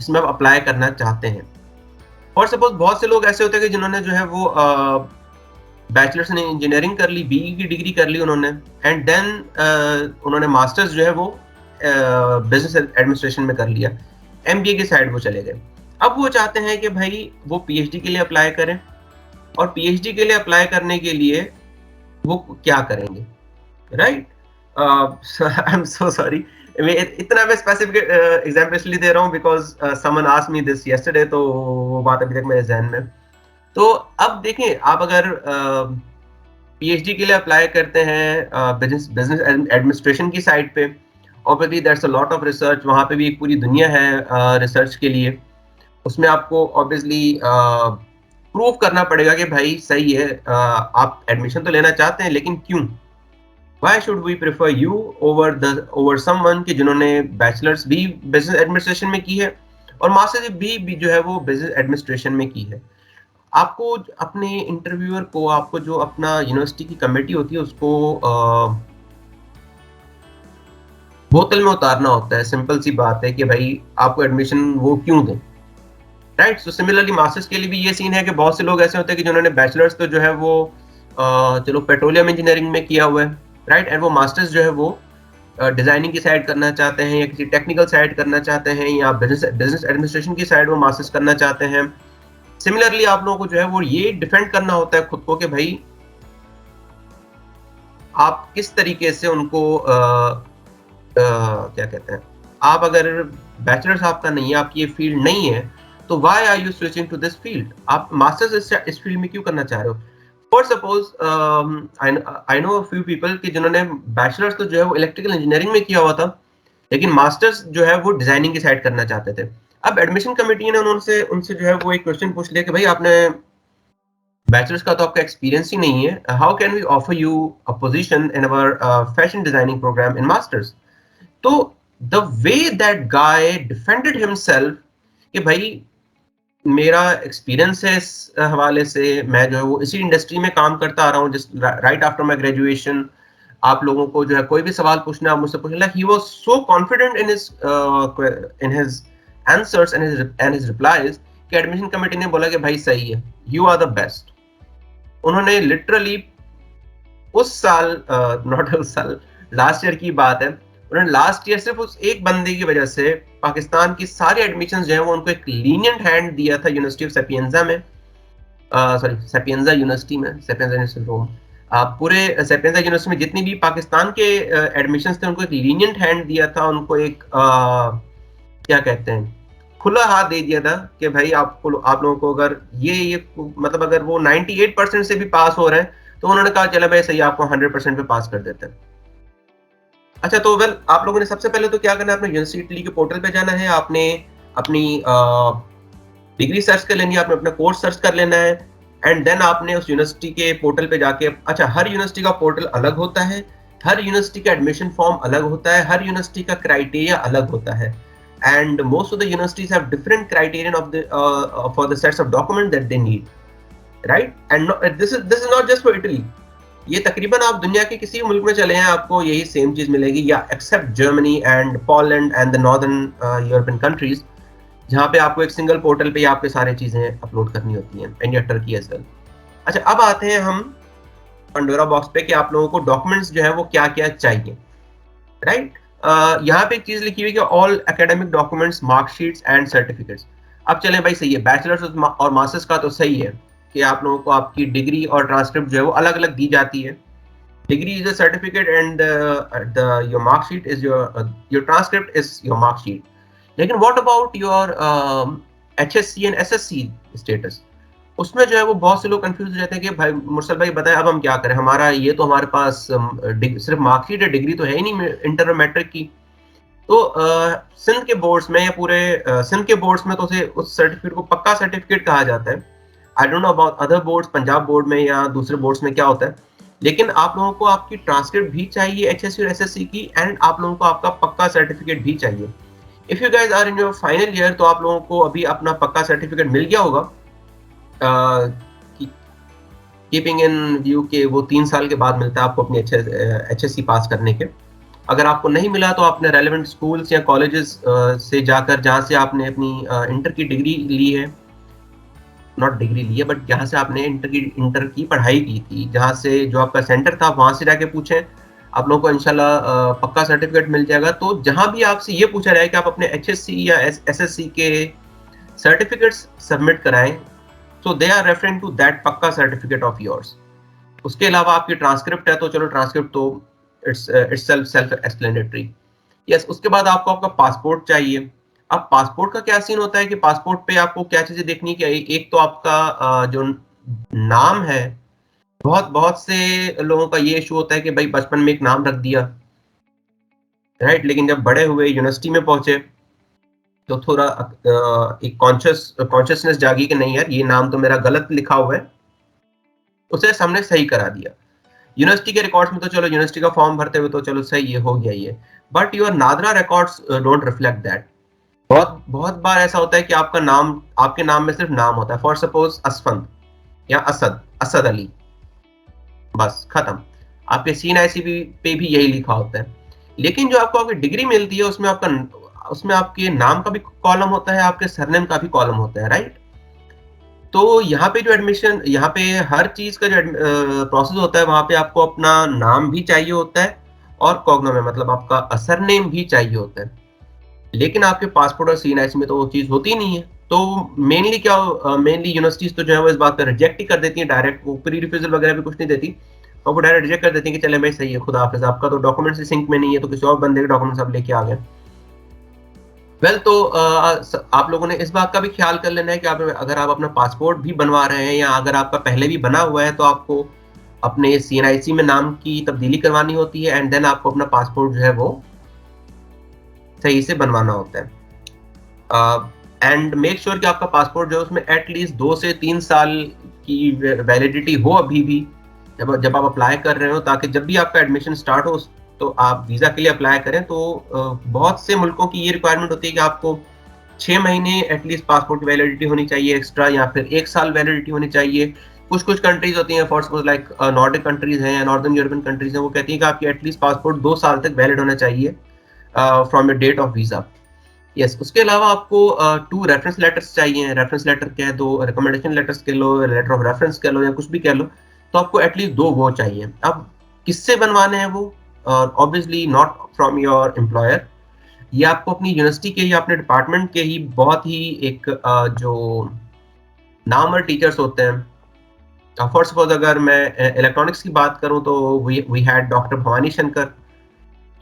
इसमें आप अप्लाई करना चाहते हैं। और सपोज बहुत से लोग ऐसे होते हैं कि जिन्होंने जो है वो बैचलर्स इन इंजीनियरिंग कर ली, बीई की डिग्री कर ली उन्होंने, एंड देन उन्होंने मास्टर्स जो है वो बिजनेस एडमिनिस्ट्रेशन में कर लिया, एमबीए की साइड वो चले गए। अब वो चाहते हैं कि भाई वो पीएचडी के लिए अप्लाई करें, और पीएचडी के लिए अप्लाई करने के लिए वो क्या करेंगे, right? I am so sorry, इतना मैं स्पेसिफिक एग्जांपल इसलिए दे रहा हूँ because someone asked me this yesterday, तो वो बात अभी तक मेरे ज़हन में। तो अब देखें, आप अगर पीएचडी के लिए अप्लाई करते हैं बिजनेस बिजनेस एडमिनिस्ट्रेशन की साइड पे, obviously that's a lot of research, वहाँ पे भी एक पूरी दुनिया है रिसर्च के लिए। उसमें आपको ऑब्वियसली प्रूव करना पड़ेगा कि भाई सही है, आप एडमिशन तो लेना चाहते हैं, लेकिन क्यों? Why should we prefer you over someone कि जिन्होंने बैचलर्स भी बिजनेस एडमिनिस्ट्रेशन में की है और मास्टर्स भी जो है वो बिजनेस एडमिनिस्ट्रेशन में की है। आपको अपने इंटरव्यूअर को, आपको जो अपना यूनिवर्सिटी की कमेटी होती है उसको बोतल में उतारना होता है। सिंपल सी बात है कि भाई आपको एडमिशन वो क्यों दें, राइट? सो सिमिलरली मास्टर्स के लिए भी ये सीन है कि बहुत से लोग ऐसे होते हैं कि जिन्होंने बैचलर्स तो जो है वो चलो पेट्रोलियम इंजीनियरिंग में किया हुआ है, राइट, एंड वो मास्टर्स जो है वो डिजाइनिंग की साइड करना चाहते हैं, या किसी टेक्निकल साइड करना चाहते हैं, या बिजनेस एडमिनिस्ट्रेशन की साइड वो मास्टर्स करना चाहते हैं। सिमिलरली आप लोगों को जो है वो ये डिफेंड करना होता है खुद को कि भाई आप किस तरीके से उनको क्या कहते हैं, आप अगर बैचलर्स आपका नहीं है, आपकी ये फील्ड नहीं है, तो why are you switching to this field? आप मास्टर्स इस फील्ड में क्यों करना चाह रहे हो? For suppose I know few people कि जिन्होंने बैचलर्स तो जो है वो इलेक्ट्रिकल इंजीनियरिंग में किया हुआ था, लेकिन मास्टर्स जो है वो डिजाइनिंग की साइड करना चाहते थे। अब एडमिशन कमेटी ने उनसे उनसे जो है वो एक क्वेश्चन पूछ लिया कि भाई आपने बैचलर्स का तो आपका एक्सपीरियंस ही नहीं है, how can we offer you a position in our fashion designing programme in masters? तो the way that guy defended himself कि भाई मेरा एक्सपीरियंस है इस हवाले से, मैं जो है वो इसी इंडस्ट्री में काम करता आ रहा हूँ जिस राइट आफ्टर माई ग्रेजुएशन। आप लोगों को जो है कोई भी सवाल पूछना है, आप मुझसे पूछना। He was so confident in his answers and his replies कि एडमिशन कमेटी ने बोला कि भाई सही है, यू आर द बेस्ट। उन्होंने लिटरली उस साल, नॉट उस साल, लास्ट ईयर की बात है, उन्होंने लास्ट ईयर सिर्फ उस एक बंदे की वजह से पाकिस्तान की सारी एडमिशन जो है वो उनको एक लीनियंट हैंड दिया था यूनिवर्सिटी ऑफ सेपियंजा में, सॉरी सेपियंजा यूनिवर्सिटी में, सेपियंजा यूनिवर्सिटी रोम। पूरे सेपियंजा यूनिवर्सिटी में जितनी भी पाकिस्तान के एडमिशंस थे उनको एक लीनियंट हैंड दिया था, उनको एक क्या कहते हैं, खुला हाथ दे दिया था कि भाई आपको, आप लोगों को अगर ये मतलब अगर वो 98% से भी पास हो रहे हैं तो उन्होंने कहा चलो भाई सही, आपको 100% पे पास कर देते हैं। अच्छा, तो वेल आप लोगों ने सबसे पहले तो क्या करना है, अपने यूनिवर्सिटी के पोर्टल पे जाना है, आपने अपनी डिग्री सर्च कर लेनी है, आपने अपना कोर्स सर्च कर लेना है, एंड देन आपने उस यूनिवर्सिटी के पोर्टल पे जाके, अच्छा हर यूनिवर्सिटी का पोर्टल अलग होता है, हर यूनिवर्सिटी का एडमिशन फॉर्म अलग होता है, हर यूनिवर्सिटी का क्राइटेरिया अलग होता है, and most of the universities have different criterion of the for the sets of document that they need, right? And this is not just for Italy. ये तकरीबन आप दुनिया के किसी मुल्क में चले हैं आपको यही सेम चीज मिलेगी, या except Germany and Poland and the northern European countries, जहाँ पे आपको एक सिंगल पोर्टल पे आपके सारे चीजें अपलोड करनी होती हैं, एंड टर्की एज वेल। अच्छा, अब आते हैं हम पंडोरा बॉक्स पे कि आप लोगों को डॉक्यूमेंट्स जो है वो क्या क्या चाहिए, राइट? यहाँ पे एक चीज लिखी हुई कि all academic documents, marksheets and certificates. अब चलें भाई, सही है, बैचलर्स और मास्टर्स का तो सही है कि आप लोगों को आपकी डिग्री और ट्रांसक्रिप्ट जो है वो अलग अलग दी जाती है। Degree is a certificate and your marksheet is your transcript is your marksheet. लेकिन what about your HSC and SSC status? उसमें जो है वो बहुत से लोग कंफ्यूज हो जाते हैं कि भाई मुर्सल भाई बताएं अब हम क्या करें, हमारा ये तो हमारे पास सिर्फ मार्कशीट है, डिग्री तो है ही नहीं इंटर और मैट्रिक की। तो सिंध के बोर्ड्स में या पूरे सिंध के बोर्ड्स में तो उसे उस सर्टिफिकेट को पक्का सर्टिफिकेट कहा जाता है। आई don't know about other boards, Punjab board में या दूसरे बोर्ड्स में क्या होता है, लेकिन आप लोगों को आपकी ट्रांसक्रिप्ट भी चाहिए एचएससी और एसएससी की, एंड आप लोगों को आपका पक्का सर्टिफिकेट भी चाहिए। If you guys are in your final year, तो आप लोगों को अभी अपना पक्का सर्टिफिकेट मिल गया होगा, कीपिंग इन व्यू के वो 3 साल के बाद मिलता है आपको अपनी एचएससी पास करने के। अगर आपको नहीं मिला तो आपने रेलेवेंट स्कूल्स या कॉलेजेस से जाकर, जहाँ से आपने अपनी इंटर की डिग्री ली है, नॉट डिग्री ली है बट जहाँ से आपने इंटर की पढ़ाई की थी, जहाँ से जो आपका सेंटर था, वहां से जाके पूछें, आप लोगों को इंशाल्लाह पक्का सर्टिफिकेट मिल जाएगा। तो जहां भी आपसे ये पूछा जाए कि आप अपने एचएससी या एसएससी के सर्टिफिकेट्स सबमिट कराएं, तो they are referring to that pakka certificate of yours. उसके अलावा आपकी ट्रांसक्रिप्ट है, तो चलो ट्रांसक्रिप्ट तो इट्स सेल्फ एक्सप्लेनेटरी। यस, उसके बाद आपको आपका पासपोर्ट चाहिए। अब पासपोर्ट का क्या सीन होता है कि पासपोर्ट पे आपको क्या चीजें देखनी है। एक तो आपका जो नाम है, बहुत बहुत से लोगों का ये इशू होता है कि भाई बचपन में एक नाम रख दिया, राइट, लेकिन जब बड़े हुए यूनिवर्सिटी में पहुंचे तो थोड़ा एक कॉन्शियसनेस जागी कि नहीं यार, ये नाम तो मेरा गलत लिखा हुआ है, उसे हमने सही करा दिया। यूनिवर्सिटी के रिकॉर्ड्स में तो चलो, यूनिवर्सिटी का फॉर्म भरते हुए तो चलो सही है, हो गया ये, but your NADRA records don't reflect that. बहुत बहुत बार ऐसा होता है कि आपका नाम, आपके नाम में सिर्फ नाम होता है, फॉर सपोज असफंद या असद, असद अली, बस खत्म। आपके CNIC पे भी यही लिखा होता है। लेकिन जो आपको आपकी डिग्री मिलती है, उसमें आपके नाम का भी कॉलम होता है, आपके सरनेम का भी कॉलम होता है, राइट। तो यहाँ पे जो एडमिशन, यहाँ पे हर चीज का जो प्रोसेस होता है, वहां पे आपको अपना नाम भी चाहिए होता है और कॉग्नोम में मतलब आपका सरनेम भी चाहिए होता है। लेकिन आपके पासपोर्ट और CNIC में तो वो चीज होती नहीं है। तो मेनली यूनिवर्सिटीज तो जो है वो इस बात का रिजेक्ट ही कर देती है डायरेक्ट, वो प्री रिफ्यूजल वगैरह भी कुछ नहीं देती, और वो डायरेक्ट रिजेक्ट कर देती है कि चले भाई सही है, खुदा हाफिज, आपका तो डॉक्यूमेंट्स ही सिंक में नहीं है, तो किसी और बंदे के डॉक्यूमेंट्स आप लेके आ गए। वेल, तो आप लोगों ने इस बात का भी ख्याल कर लेना है कि अगर आप अपना पासपोर्ट भी बनवा रहे हैं, या अगर आपका पहले भी बना हुआ है, तो आपको अपने CNIC में नाम की तब्दीली करवानी होती है, एंड देन आपको अपना पासपोर्ट जो है वो सही से बनवाना होता है। एंड मेक श्योर कि आपका पासपोर्ट जो है उसमें एटलीस्ट 2 से 3 साल की वैलिडिटी हो अभी भी, जब आप अप्लाई कर रहे हो, ताकि जब भी आपका एडमिशन स्टार्ट हो तो आप वीजा के लिए अप्लाई करें। तो बहुत से मुल्कों की ये रिक्वायरमेंट होती है कि आपको 6 महीने एटलीस्ट पासपोर्ट की वैलिडिटी होनी चाहिए एक्स्ट्रा, या फिर 1 साल वैलिडिटी होनी चाहिए। कुछ कंट्रीज होती हैं, for suppose like Nordic countries हैं या नॉर्दर्न यूरोपियन कंट्रीज हैं, वो कहती है कि आपकी एटलीस्ट पासपोर्ट 2 साल तक वैलिड होना चाहिए from your date of visa. Yes, उसके अलावा आपको 2 रेफरेंस लेटर्स चाहिए। रेफरेंस लेटर कह दो, रिकमेंडेशन लेटर्स कह लो, लेटर ऑफ रेफरेंस कह लो, या कुछ भी कह लो, तो आपको एटलीस्ट 2 वो चाहिए। अब किससे बनवाने हैं वो? Obviously not from your employer, ये आपको अपनी यूनिवर्सिटी के या अपने डिपार्टमेंट के ही बहुत ही एक जो नामवर टीचर्स होते हैं। फॉर सपोज अगर मैं इलेक्ट्रॉनिक्स की बात करूं, तो we had doctor Bhavani Shankar,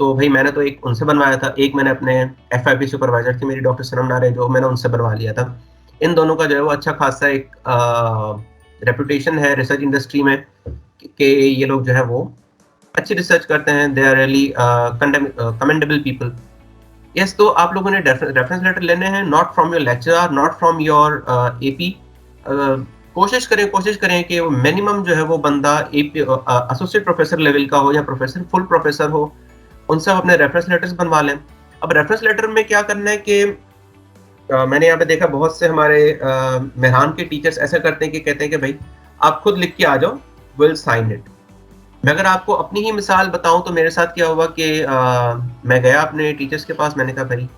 तो भाई मैंने तो एक उनसे बनवाया था, एक मैंने अपने FIP सुपरवाइजर थी मेरी डॉक्टर सनम नारे, जो मैंने उनसे बनवा लिया था। इन दोनों का जो है वो अच्छा खासा एक रेपुटेशन है रिसर्च इंडस्ट्री में कि ये लोग जो है वो अच्छी रिसर्च करते हैं, they are really commendable people. Yes, तो आप लोगों ने रेफरेंस लेटर लेने हैं, not from your lecturer, not from your AP। कोशिश करें कि मिनिमम जो है वो बंदा AP एसोसिएट प्रोफेसर लेवल का हो, या प्रोफेसर, फुल प्रोफेसर हो, उनसे अपने रेफरेंस लेटर्स बनवा लें। अब रेफरेंस लेटर में क्या करना है कि मैंने यहाँ पे देखा बहुत से हमारे मेहरान के टीचर्स ऐसा करते हैं कि कहते हैं कि भाई आप खुद लिख के आ जाओ, विल साइन इट। मैं अगर आपको अपनी ही मिसाल बताऊं तो मेरे साथ क्या हुआ कि मैं गया अपने टीचर्स के पास, मैंने कहा भाई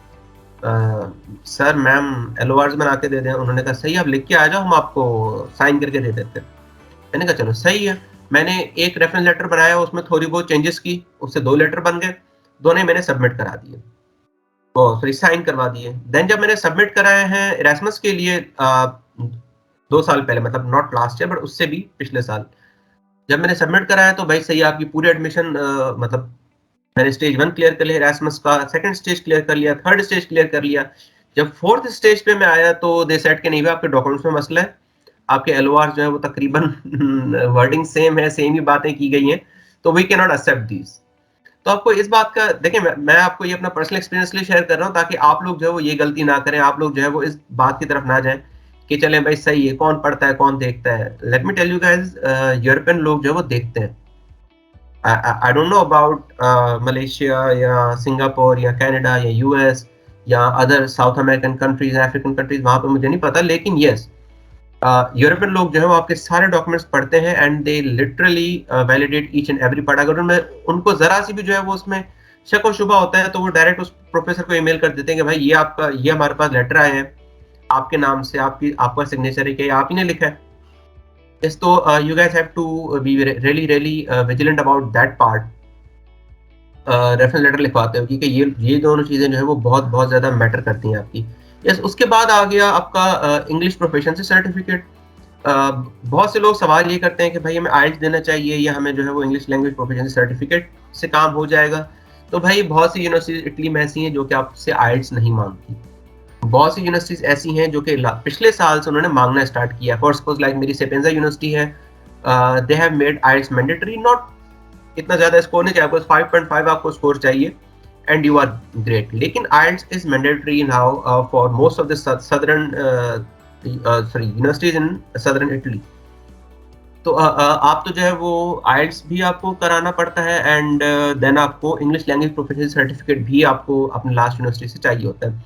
सर मैम LORs बना के दे दें। उन्होंने कहा सही, आप लिख के आ जाओ, हम आपको साइन करके दे देते हैं। मैंने कहा चलो सही है। मैंने एक रेफरेंस लेटर बनाया, उसमें थोड़ी बहुत चेंजेस की, उससे 2 लेटर बन गए, दोनों ही मैंने सबमिट करा दिए, सॉरी साइन करवा दिए। देन जब मैंने सबमिट कराए हैं इरेस्मस के लिए 2 साल पहले, मतलब नॉट लास्ट ईयर बट उससे भी पिछले साल, जब मैंने सबमिट कराया तो भाई सही आपकी पूरी एडमिशन, मतलब मैंने स्टेज 1 क्लियर कर लिया इरेस्मस का, सेकंड स्टेज क्लियर कर लिया, थर्ड स्टेज क्लियर कर लिया। जब 4th स्टेज पे मैं आया तो दे सेड के नहीं भाई आपके डॉक्यूमेंट्स में मसला है, आपके LOR जो है वो तकरीबन वर्डिंग सेम है, सेम ही बातें की गई हैं, तो we can not accept these. तो आपको इस बात का देखिए, मैं आपको ये अपना पर्सनल एक्सपीरियंस लिए शेयर कर रहा हूँ, ताकि आप लोग जो है वो ये गलती ना करें, आप लोग जो है वो इस बात की तरफ ना जाएं कि चलें भाई सही है, कौन पढ़ता है कौन देखता है। Let me tell you guys, European लोग जो है वो देखते हैं, I don't know about Malaysia या सिंगापुर या कनाडा या यूएस या other South American countries, African countries, वहां पे मुझे नहीं पता, लेकिन यस, यूरोपियन लोग जो है वो आपके सारे डॉक्यूमेंट्स पढ़ते हैं and they literally validate each and every part. अगर उनमें उनको जरा सी भी जो है वो उसमें शक और शुबा होता है तो वो डायरेक्ट उस प्रोफेसर को ईमेल कर देते हैं कि भाई ये आपका, ये हमारे पास लेटर आए हैं आपके नाम से, आपकी आपका सिग्नेचर है कि आप ही ने लिखा है। Yes, तो you guys have to be really vigilant about that part, reference letter लिखवाते हो, क्योंकि ये दोनों चीजें जो है वो बहुत बहुत ज्यादा मैटर करती हैं आपकी। यस, उसके बाद आ गया आपका इंग्लिश प्रोफेशन से सर्टिफिकेट। बहुत से लोग सवाल ये करते हैं कि भाई हमें आइल्स देना चाहिए या हमें जो है वो इंग्लिश लैंग्वेज प्रोफेशन सर्टिफिकेट से काम हो जाएगा। तो भाई बहुत सी यूनिवर्सिटीज इटली में ऐसी हैं जो कि आपसे आइल्स नहीं मांगती। बहुत सी यूनिवर्सिटीज ऐसी हैं जो कि पिछले साल से उन्होंने मांगना स्टार्ट किया। फॉर सपोज लाइक मेरी सेपेंजा यूनिवर्सिटी है, they have made IELTS mandatory. Not इतना ज्यादा स्कोर नहीं चाहिए आपको, 5.5 आपको स्कोर चाहिए एंड यू आर ग्रेट। लेकिन IELTS is mandatory now for most of the southern universities in southern Italy. तो आप तो जो है वो आइल्स भी आपको कराना पड़ता है एंड देन आपको इंग्लिश लैंग्वेज प्रोफेशनल सर्टिफिकेट भी आपको अपने लास्ट यूनिवर्सिटी से चाहिए होता है।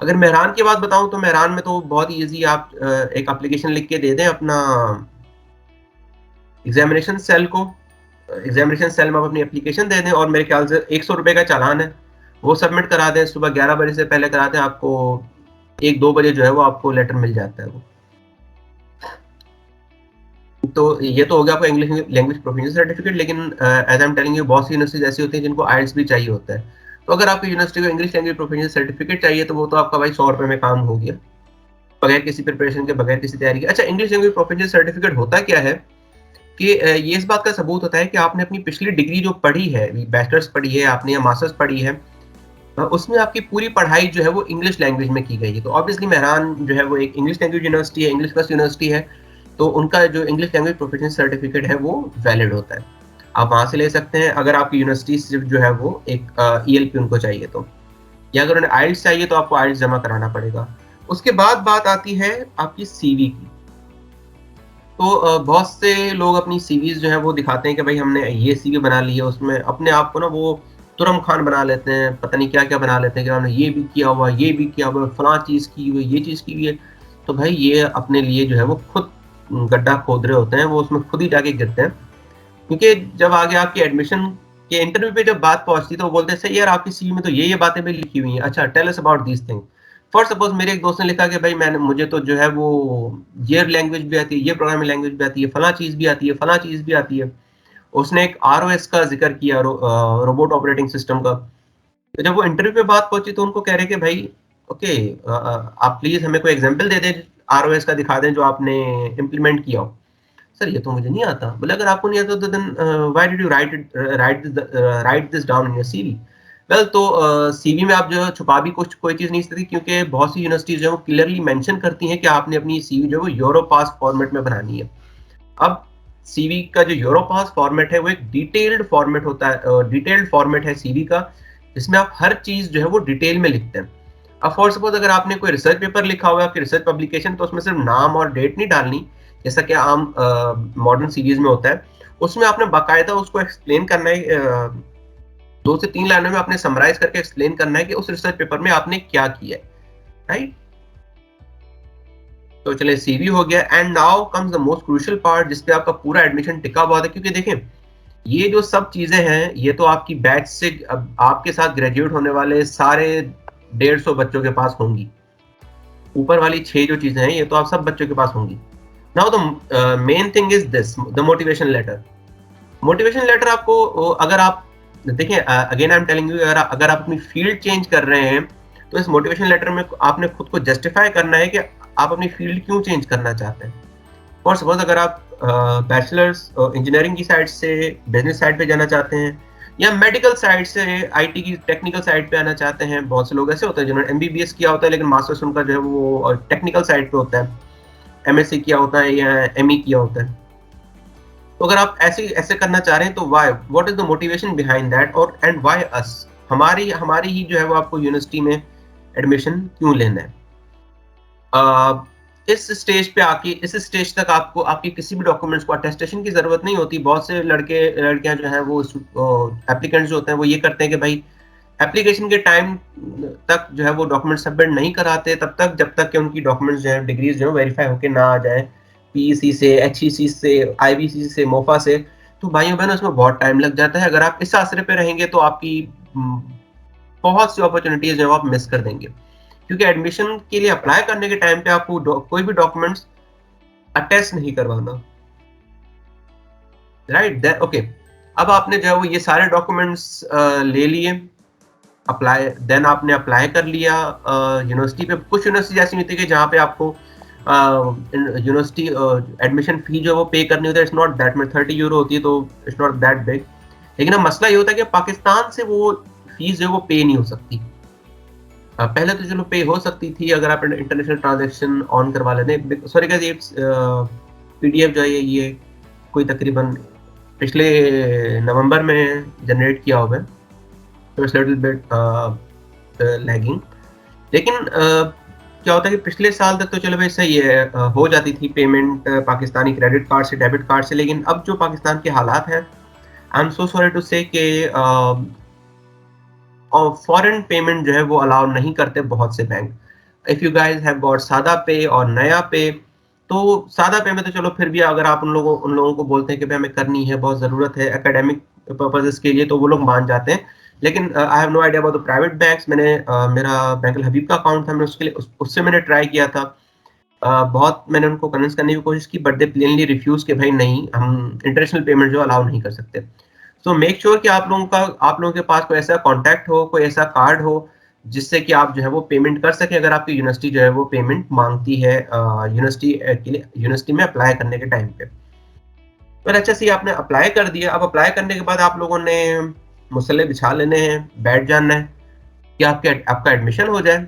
अगर मेहरान की बात बताऊं तो मेहरान में तो बहुत ईजी, आप एक एप्लीकेशन लिख के दे दें अपना एग्जामिनेशन सेल को, एग्जामिनेशन सेल में आप अपनी एप्लीकेशन दे दें और मेरे ख्याल से 100 रुपए का चालान है, वो सबमिट करा दें। सुबह 11 बजे से पहले करा दें, आपको 1-2 बजे जो है वो आपको लेटर मिल जाता है वो। तो ये तो हो गया आपको इंग्लिश लैंग्वेज प्रोफेशनल सर्टिफिकेट। लेकिन as I am telling you, बहुत सी यूनिवर्सिटीज ऐसी होती हैं जिनको आइल्स भी चाहिए होता है। तो अगर आपकी यूनिवर्सिटी को इंग्लिश लैंग्वेज प्रोफेशनल सर्टिफिकेट चाहिए तो वो तो आपका भाई 100 रुपए में काम हो गया, बगैर किसी प्रिपरेशन के, बगैर किसी तैयारी के। अच्छा, इंग्लिश लैंग्वेज प्रोफेशनल सर्टिफिकेट होता क्या है कि ये इस बात का सबूत होता है कि आपने अपनी पिछली डिग्री जो पढ़ी है, बैचलर्स पढ़ी है आपने या मास्टर्स पढ़ी है, उसमें आपकी पूरी पढ़ाई जो है वो इंग्लिश लैंग्वेज में की गई है। तो ऑब्वियसली मेहरान जो है वो एक इंग्लिश लैंग्वेज यूनिवर्सिटी है, इंग्लिश फर्स्ट यूनिवर्सिटी है, तो उनका जो इंग्लिश लैंग्वेज प्रोफेशनल सर्टिफिकेट है वो वैलिड होता है, आप वहां से ले सकते हैं। अगर आपकी यूनिवर्सिटी सिर्फ जो है वो एक ईएलपी उनको चाहिए तो, या अगर उन्हें आइल्स चाहिए तो आपको आइल्स जमा कराना पड़ेगा। उसके बाद बात आती है आपकी सीवी की। तो बहुत से लोग अपनी सीवीज जो है वो दिखाते हैं कि भाई हमने ये सीवी बना ली है, उसमें अपने आप को ना वो तुरम खान बना लेते हैं, पता नहीं क्या क्या बना लेते हैं कि हमने ये भी किया हुआ, ये भी किया हुआ, फलां चीज़ की हुई, ये चीज़ की हुई है। तो भाई ये अपने लिए जो है वो खुद गड्ढा खोद रहे होते हैं, वो उसमें खुद ही जाके गिरते हैं। क्योंकि जब आगे आपकी एडमिशन के इंटरव्यू पे जब बात पहुंचती तो वो बोलते हैं सही यार आपकी सीवी में तो ये बातें भी लिखी हुई हैं, अच्छा tell us about this thing. For suppose मेरे एक दोस्त ने लिखा कि भाई मैंने, मुझे तो जो है वो ये लैंग्वेज भी आती है, ये प्रोग्रामिंग लैंग्वेज भी आती है, फला चीज़ भी आती है, फला चीज़ भी आती है। उसने एक आरओएस का जिक्र किया, रोबोट ऑपरेटिंग सिस्टम का। तो जब वो इंटरव्यू पे बात पहुंची तो उनको कह रहे कि भाई ओके, आप प्लीज हमें कोई एग्जांपल दे दें, आरओएस का दिखा दें जो आपने इम्प्लीमेंट किया हो। सर ये तो मुझे नहीं आता। बोले अगर आपको नहीं आता तो then why did you write this down in your CV. Well, तो सीवी में आप जो है छुपा भी कुछ कोई चीज नहीं सकती, क्योंकि बहुत सी यूनिवर्सिटीज जो है वो क्लियरली मेंशन करती हैं कि आपने अपनी सीवी जो है वो यूरोपास फॉर्मेट में बनानी है। अब सीवी का जो यूरोपास फॉर्मेट है वो एक डिटेल्ड फॉर्मेट होता है, डिटेल्ड फॉर्मेट है सीवी का, जिसमें आप हर चीज जो है वो डिटेल में लिखते हैं। अब फॉर सपोज अगर आपने कोई रिसर्च पेपर लिखा हुआ है, आपकी रिसर्च पब्लिकेशन, तो उसमें सिर्फ नाम और डेट नहीं डालनी जैसा कि आम मॉडर्न सीरीज में होता है। उसमें आपने बाकायदा उसको एक्सप्लेन करना है, 2 से 3 लाइनों में आपने समराइज करके एक्सप्लेन करना है कि उस रिसर्च पेपर में आपने क्या किया है, राइट। तो चले सीवी हो गया, and now comes the most crucial part जिसपे आपका पूरा एडमिशन टिका हुआ था। क्योंकि देखें ये जो सब चीजें हैं ये तो आपकी बैच से अब आपके साथ ग्रेजुएट होने वाले सारे 150 बच्चों के पास होंगी। ऊपर वाली 6 जो चीजें हैं ये तो आप सब बच्चों के पास होंगी। Now the main thing is this, the motivation letter. Motivation letter आपको अगर आप देखें, again I am telling you, अगर आप अपनी फील्ड चेंज कर रहे हैं तो इस मोटिवेशन लेटर में आपने खुद को जस्टिफाई करना है कि आप अपनी फील्ड क्यों चेंज करना चाहते हैं। फॉर सपोज अगर आप बैचलर्स इंजीनियरिंग की साइड से बिजनेस साइड पे जाना चाहते हैं, या मेडिकल साइड से आईटी की टेक्निकल साइड पे आना चाहते हैं, बहुत से लोग ऐसे होते हैं जिन्होंने एमबीबीएस किया होता है लेकिन मास्टर्स उनका जो है वो टेक्निकल साइड पे होता है, एमएससी किया होता है या एमई किया होता है। तो अगर आप ऐसे करना चाह रहे हैं तो why, what is the motivation behind that, और एंड व्हाई अस, हमारी ही जो है वो आपको यूनिवर्सिटी में एडमिशन क्यों लेना है। इस स्टेज पे आके, इस स्टेज तक आपको आपके किसी भी डॉक्यूमेंट्स को अटेस्टेशन की जरूरत नहीं होती। बहुत से लड़के लड़कियां जो है वो एप्लीकेंट्स जो होते हैं वो ये करते हैं कि भाई एप्लीकेशन के टाइम तक जो है वो डॉक्यूमेंट सबमिट नहीं कराते तब तक, जब तक कि उनकी डॉक्यूमेंट्स जो है, डिग्रीज जो है वेरीफाई होके ना आ जाए, पीईसी से, एचईसी से, आईबीसी से, मोफा से। तो भाइयों बहनों उसमें बहुत टाइम लग जाता है। अगर आप इस आसरे पे रहेंगे तो आपकी बहुत सी अपॉर्चुनिटीज जो है आप मिस कर देंगे, क्योंकि एडमिशन के लिए अप्लाई करने के टाइम पे आपको कोई भी डॉक्यूमेंट्स अटेस्ट नहीं करवाना, राइट। ओके, अब आपने जो है वो ये सारे डॉक्यूमेंट्स ले लिए, अप्लाई, देन आपने अप्लाई कर लिया यूनिवर्सिटी पे। कुछ यूनिवर्सिटी ऐसी होती है कि जहाँ पे आपको यूनिवर्सिटी एडमिशन फी जो है वो पे करनी होती है। It's not that much, 30 euro होती है, तो इट्स नॉट दैट बिग। लेकिन अब मसला ये होता है कि पाकिस्तान से वो फीस जो है वो पे नहीं हो सकती। पहले तो चलो पे हो सकती थी अगर आप इंटरनेशनल ट्रांजैक्शन ऑन करवा लेते। सॉरी गाइस, ये पीडीएफ जो है ये कोई तकरीबन पिछले नवंबर में जनरेट किया हुआ है, तो इट्स लिटिल बिट लैगिंग। लेकिन क्या होता है कि पिछले साल तक तो चलो भाई सही है, हो जाती थी पेमेंट पाकिस्तानी क्रेडिट कार्ड से, डेबिट कार्ड से। लेकिन अब जो पाकिस्तान के हालात हैं, I am so sorry to say कि और फॉरेन पेमेंट जो है वो अलाउ नहीं करते बहुत से bank. If you guys have got सादा पे और नया पे, तो सादा पे में तो चलो फिर भी अगर आप उन लोगों को बोलते हैं कि भाई हमें करनी है, बहुत ज़रूरत है एकेडमिक पर्पजेस के लिए, तो वो लोग मान जाते हैं। लेकिन I have no idea about the private banks. मैंने मेरा बैंक अल हबीब का अकाउंट था, मैंने उसके लिए उससे मैंने ट्राई किया था। बहुत मैंने उनको कन्विंस करने की कोशिश की, बट दे प्लेनली रिफ्यूज कि भाई नहीं, हम इंटरनेशनल पेमेंट जो अलाउ नहीं कर सकते। सो मेक श्योर कि आप लोगों के पास कोई ऐसा कॉन्टैक्ट हो, कोई ऐसा कार्ड हो जिससे कि आप जो है वो पेमेंट कर सके अगर आपकी यूनिवर्सिटी जो है वो पेमेंट मांगती है यूनिवर्सिटी के लिए, यूनिवर्सिटी में अप्लाई करने के टाइम पे। पर अच्छा सी आपने अप्लाई कर दिया। अब अप्लाई करने के बाद आप लोगों ने मुसल्ले बिछा लेने हैं, बैठ जाना है कि आपका एडमिशन हो जाए।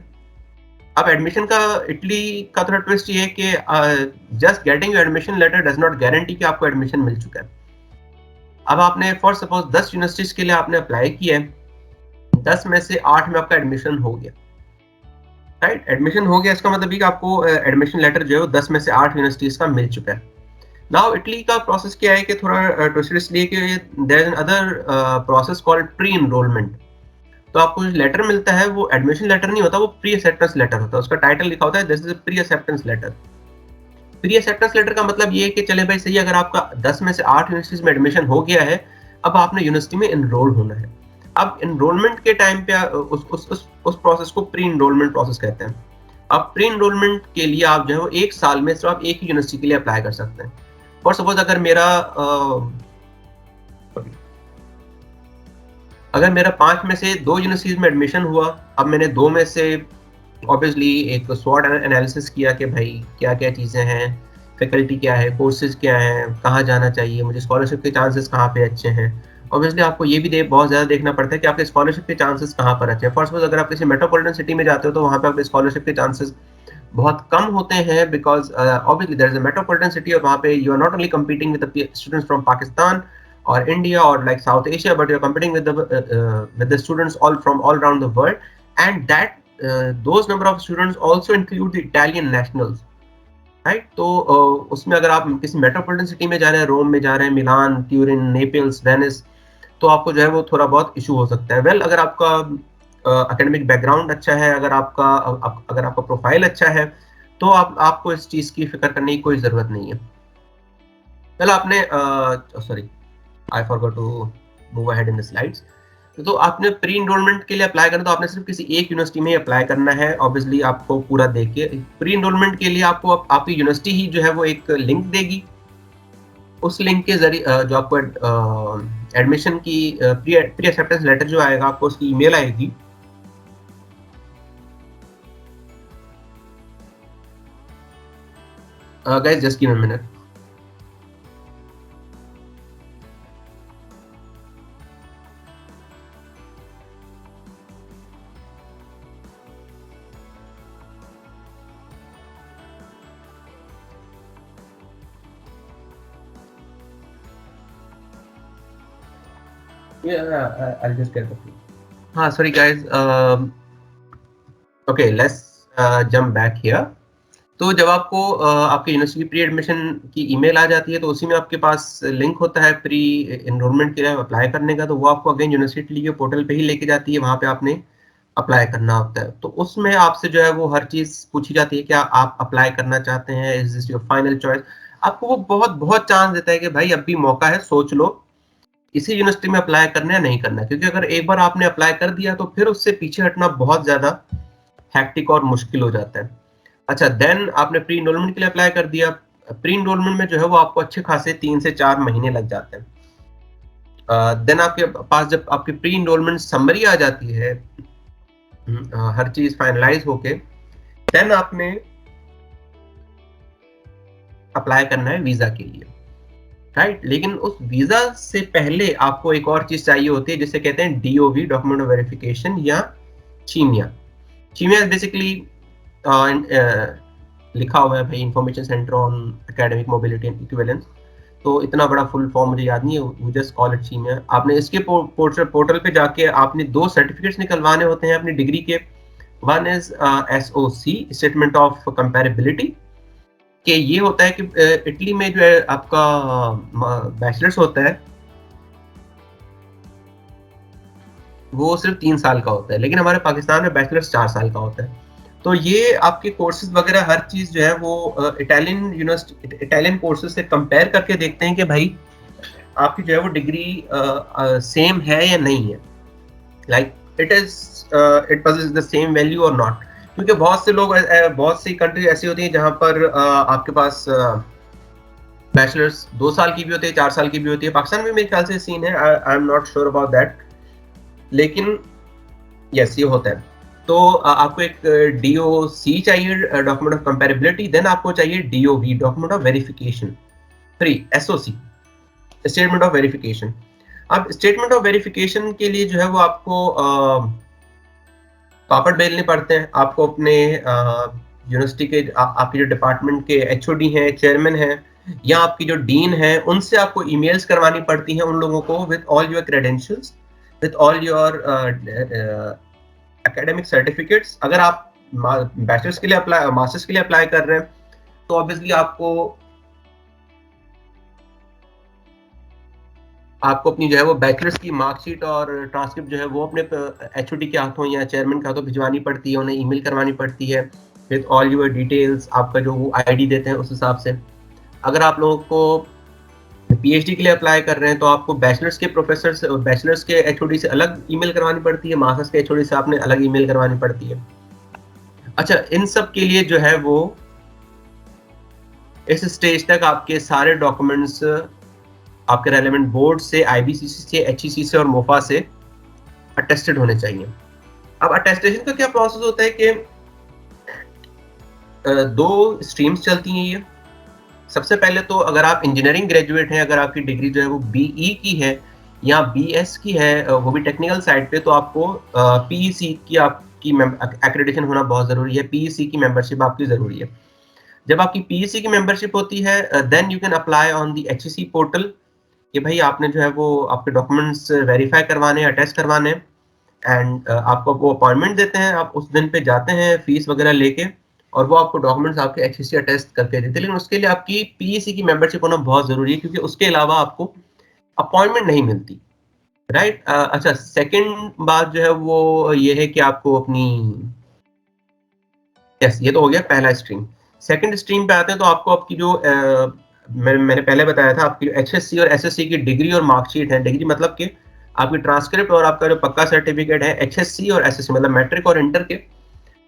अब एडमिशन का इटली का थोड़ा ट्विस्ट ये है कि just getting admission letter does not guarantee कि आपको एडमिशन मिल चुका है। अब आपने फॉर सपोज 10 यूनिवर्सिटीज के लिए आपने अप्लाई किया है, 10 में से 8 में आपका एडमिशन हो गया, राइट। एडमिशन हो गया इसका मतलब ये कि आपको एडमिशन लेटर जो है वो 10 में से 8 यूनिवर्सिटीज का मिल चुका है। नाउ इटली का प्रोसेस क्या है कि थोड़ा ट्विस्ट इसलिए कि there is other process called pre enrolment. तो आपको जो लेटर मिलता है वो एडमिशन लेटर नहीं होता, वो प्री एक्सेप्टेंस लेटर होता है। उसका टाइटल लिखा होता है this is pre acceptance letter. Pre acceptance letter का मतलब ये है कि चले भाई सही, अगर आपका 10 में से 8 यूनिवर्सिटीज में एडमिशन हो गया है, अब आपने यूनिवर्सिटी में एनरोल होना है। अब एनरोलमेंट के टाइम पे उस प्रोसेस को प्री एनरोलमेंट प्रोसेस कहते हैं। अब प्री एनरोलमेंट के लिए आप जो है वो 1 साल में सिर्फ आप एक ही यूनिवर्सिटी के लिए अप्लाई कर सकते हैं। फॉर सपोज अगर मेरा 5 में से 2 यूनिवर्सिटीज में एडमिशन हुआ, अब मैंने 2 में से ऑब्वियसली एक स्वॉट एनालिसिस किया कि भाई क्या क्या चीज़ें हैं, फैकल्टी क्या है, कोर्सेज क्या हैं, कहाँ जाना चाहिए, मुझे स्कॉलरशिप के चांसेस कहाँ पे अच्छे हैं। ऑब्वियसली आपको ये भी बहुत ज़्यादा देखना पड़ता है कि आपके स्कॉलरशिप के चांसेस कहाँ पर अच्छे हैं। फॉर सपोज अगर आप किसी मेट्रोपॉलिटन सिटी में जाते हो तो वहाँ पे आपके स्कॉलरशिप के चांसेस बहुत कम होते हैं, because obviously there is a metropolitan city और वहाँ पे you are not only competing with the students from Pakistan or India or like South Asia, but you're competing with the students all from all around the world, and that those number of students also include the Italian nationals, right? तो उसमें अगर आप किसी metropolitan city में जा रहे हैं, रोम में जा रहे हैं, मिलान, ट्यूरिन, नेपल्स, वेनिस, तो आपको जो है वो थोड़ा बहुत इशू हो सकता है। वेल, अगर आपका एकेडमिक बैकग्राउंड अच्छा है, अगर आपका प्रोफाइल अच्छा है, तो आपको इस चीज़ की फिक्र करने की कोई ज़रूरत नहीं है। वेल, आपने sorry, I forgot to move ahead in the slides. तो आपने प्री एनरोलमेंट के लिए अप्लाई करना, तो आपने सिर्फ किसी एक यूनिवर्सिटी में अप्लाई करना है। ऑब्वियसली आपको पूरा देख के प्री एनरोलमेंट के लिए आपको आपकी यूनिवर्सिटी ही जो है वो एक लिंक देगी। उस लिंक के जरिए जो आपको एडमिशन की प्री एक्सेप्टेंस लेटर जो आएगा, आपको उसकी ईमेल आएगी। Guys just give me a minute. Yeah, I'll just get the flow. हाँ, sorry guys. Okay, let's jump back here. तो जब आपको आपके यूनिवर्सिटी प्री एडमिशन की ईमेल आ जाती है, तो उसी में आपके पास लिंक होता है प्री एनरोलमेंट के लिए अप्लाई करने का, तो वो आपको अगेन यूनिवर्सिटी के पोर्टल पे ही लेके जाती है, वहाँ पे आपने अप्लाई करना होता है। तो उसमें आपसे जो है वो हर चीज़ पूछी जाती है, क्या आप अप्लाई करना चाहते हैं? Is this your final choice? आपको वो बहुत चांस देता है कि भाई अब भी मौका है, सोच लो, इसी यूनिवर्सिटी में अप्लाई करना है, नहीं करना है। क्योंकि अगर एक बार आपने अप्लाई कर दिया, तो फिर उससे पीछे हटना बहुत ज़्यादा हेक्टिक और मुश्किल हो जाता है। अच्छा, देन आपने प्री एनरोलमेंट के लिए अप्लाई कर दिया। प्री एनरोलमेंट में जो है वो आपको अच्छे खासे 3 से 4 महीने लग जाते हैं। देन आपके पास जब आपकी प्री एनरोलमेंट समरी आ जाती है, हर चीज़ फाइनलाइज़ होके, देन आपने अप्लाई करना है वीज़ा के लिए, राइट? लेकिन उस वीज़ा से पहले आपको एक और चीज़ चाहिए होती है, जिसे कहते हैं डीओवी, डॉक्यूमेंट ऑफ वेरिफिकेशन, या चीमिया। चीमिया इज़ बेसिकली लिखा हुआ है भाई, information centre on academic mobility and equivalence. तो इतना बड़ा फुल फॉर्म मुझे याद नहीं है, वी जस्ट कॉल इट चीमिया। आपने इसके पोर्टल पे जाके आपने 2 सर्टिफिकेट्स निकलवाने होते हैं अपनी डिग्री के। One is SOC, statement of comparability, कि ये होता है कि इटली में जो है आपका बैचलर्स होता है, वो सिर्फ 3 साल का होता है, लेकिन हमारे पाकिस्तान में बैचलर्स 4 साल का होता है। तो ये आपके कोर्सेज वगैरह हर चीज़ जो है वो इटालियन कोर्सेज से कंपेयर करके देखते हैं कि भाई आपकी जो है वो डिग्री सेम है या नहीं है, like it possesses the same value और नॉट। क्योंकि बहुत से लोग बहुत सी कंट्री ऐसी होती हैं जहाँ पर आपके पास बैचलर्स 2 साल की भी होती है, 4 साल की भी होती है। पाकिस्तान में मेरे ख्याल से सीन है, आई am not sure about that, लेकिन यस ये होता है। तो आपको एक डीओसी चाहिए, डॉक्यूमेंट ऑफ कंपैरेबिलिटी, देन आपको चाहिए डीओवी, document of verification, 3 SOC, statement of verification. अब स्टेटमेंट ऑफ वेरिफिकेशन के लिए जो है वो आपको पापड़ बेलने पड़ते हैं। आपको अपने यूनिवर्सिटी के आपके जो डिपार्टमेंट के एचओडी हैं, चेयरमैन हैं, या आपकी जो डीन है, उनसे आपको ईमेल्स करवानी पड़ती हैं उन लोगों को, with all your credentials, with all your academic certificates. अगर आप बैचलर्स के लिए अप्लाई, मास्टर्स के लिए अप्लाई कर रहे हैं, तो ऑब्वियसली आपको अपनी जो है वो बैचलर्स की मार्कशीट और ट्रांसक्रिप्ट जो है वो अपने एचओडी के हाथों या चेयरमैन के हाथों भिजवानी पड़ती है, उन्हें ईमेल करवानी पड़ती है विद ऑल योर डिटेल्स, आपका जो वो आईडी देते हैं उस हिसाब से। अगर आप लोगों को पीएचडी के लिए अप्लाई कर रहे हैं, तो आपको बैचलर्स के प्रोफेसर से, बैचलर्स के एचओडी से अलग ईमेल करवानी पड़ती है, मास्टर्स के एचओडी से आपने अलग ईमेल करवानी पड़ती है। अच्छा, इन सब के लिए जो है वो इस स्टेज तक आपके सारे डॉक्यूमेंट्स आपके रेलेवेंट बोर्ड से, आईबीसीसी से, एचईसी से और मोफा से अटेस्टेड होने चाहिए। अब अटेस्टेशन का क्या प्रोसेस होता है कि 2 स्ट्रीम्स चलती हैं ये। सबसे पहले तो अगर आप इंजीनियरिंग ग्रेजुएट हैं, अगर आपकी डिग्री जो है वो बीई की है या बीएस की है, वो भी टेक्निकल साइड पे, तो आपको पीईसी की आपकी एक्रेडिटेशन होना बहुत ज़रूरी है, पीईसी की मेंबरशिप आपकी ज़रूरी है। जब आपकी पीईसी की मेंबरशिप होती है, then you can apply on the HEC portal, कि भाई आपने जो है वो आपके डॉक्यूमेंट्स वेरीफाई करवाने, अटेस्ट करवाने, एंड आपको वो अपॉइंटमेंट देते हैं। आप उस दिन पे जाते हैं फीस वगैरह लेके, और वो आपको डॉक्यूमेंट्स आपके एचईसी अटेस्ट करके देते हैं। लेकिन उसके लिए आपकी पीईसी की मेंबरशिप होना बहुत ज़रूरी है, क्योंकि उसके अलावा आपको अपॉइंटमेंट नहीं मिलती, राइट? अच्छा, सेकंड बात जो है वो ये है कि आपको अपनी, यस ये तो हो गया पहला स्ट्रीम। सेकंड स्ट्रीम पे आते हैं, तो आपको आपकी जो मैंने पहले बताया था, आपकी एचएससी और एसएससी की डिग्री और मार्कशीट है। डिग्री मतलब कि आपकी ट्रांसक्रिप्ट और आपका जो पक्का सर्टिफिकेट है, एचएससी और एसएससी मतलब मैट्रिक और इंटर के,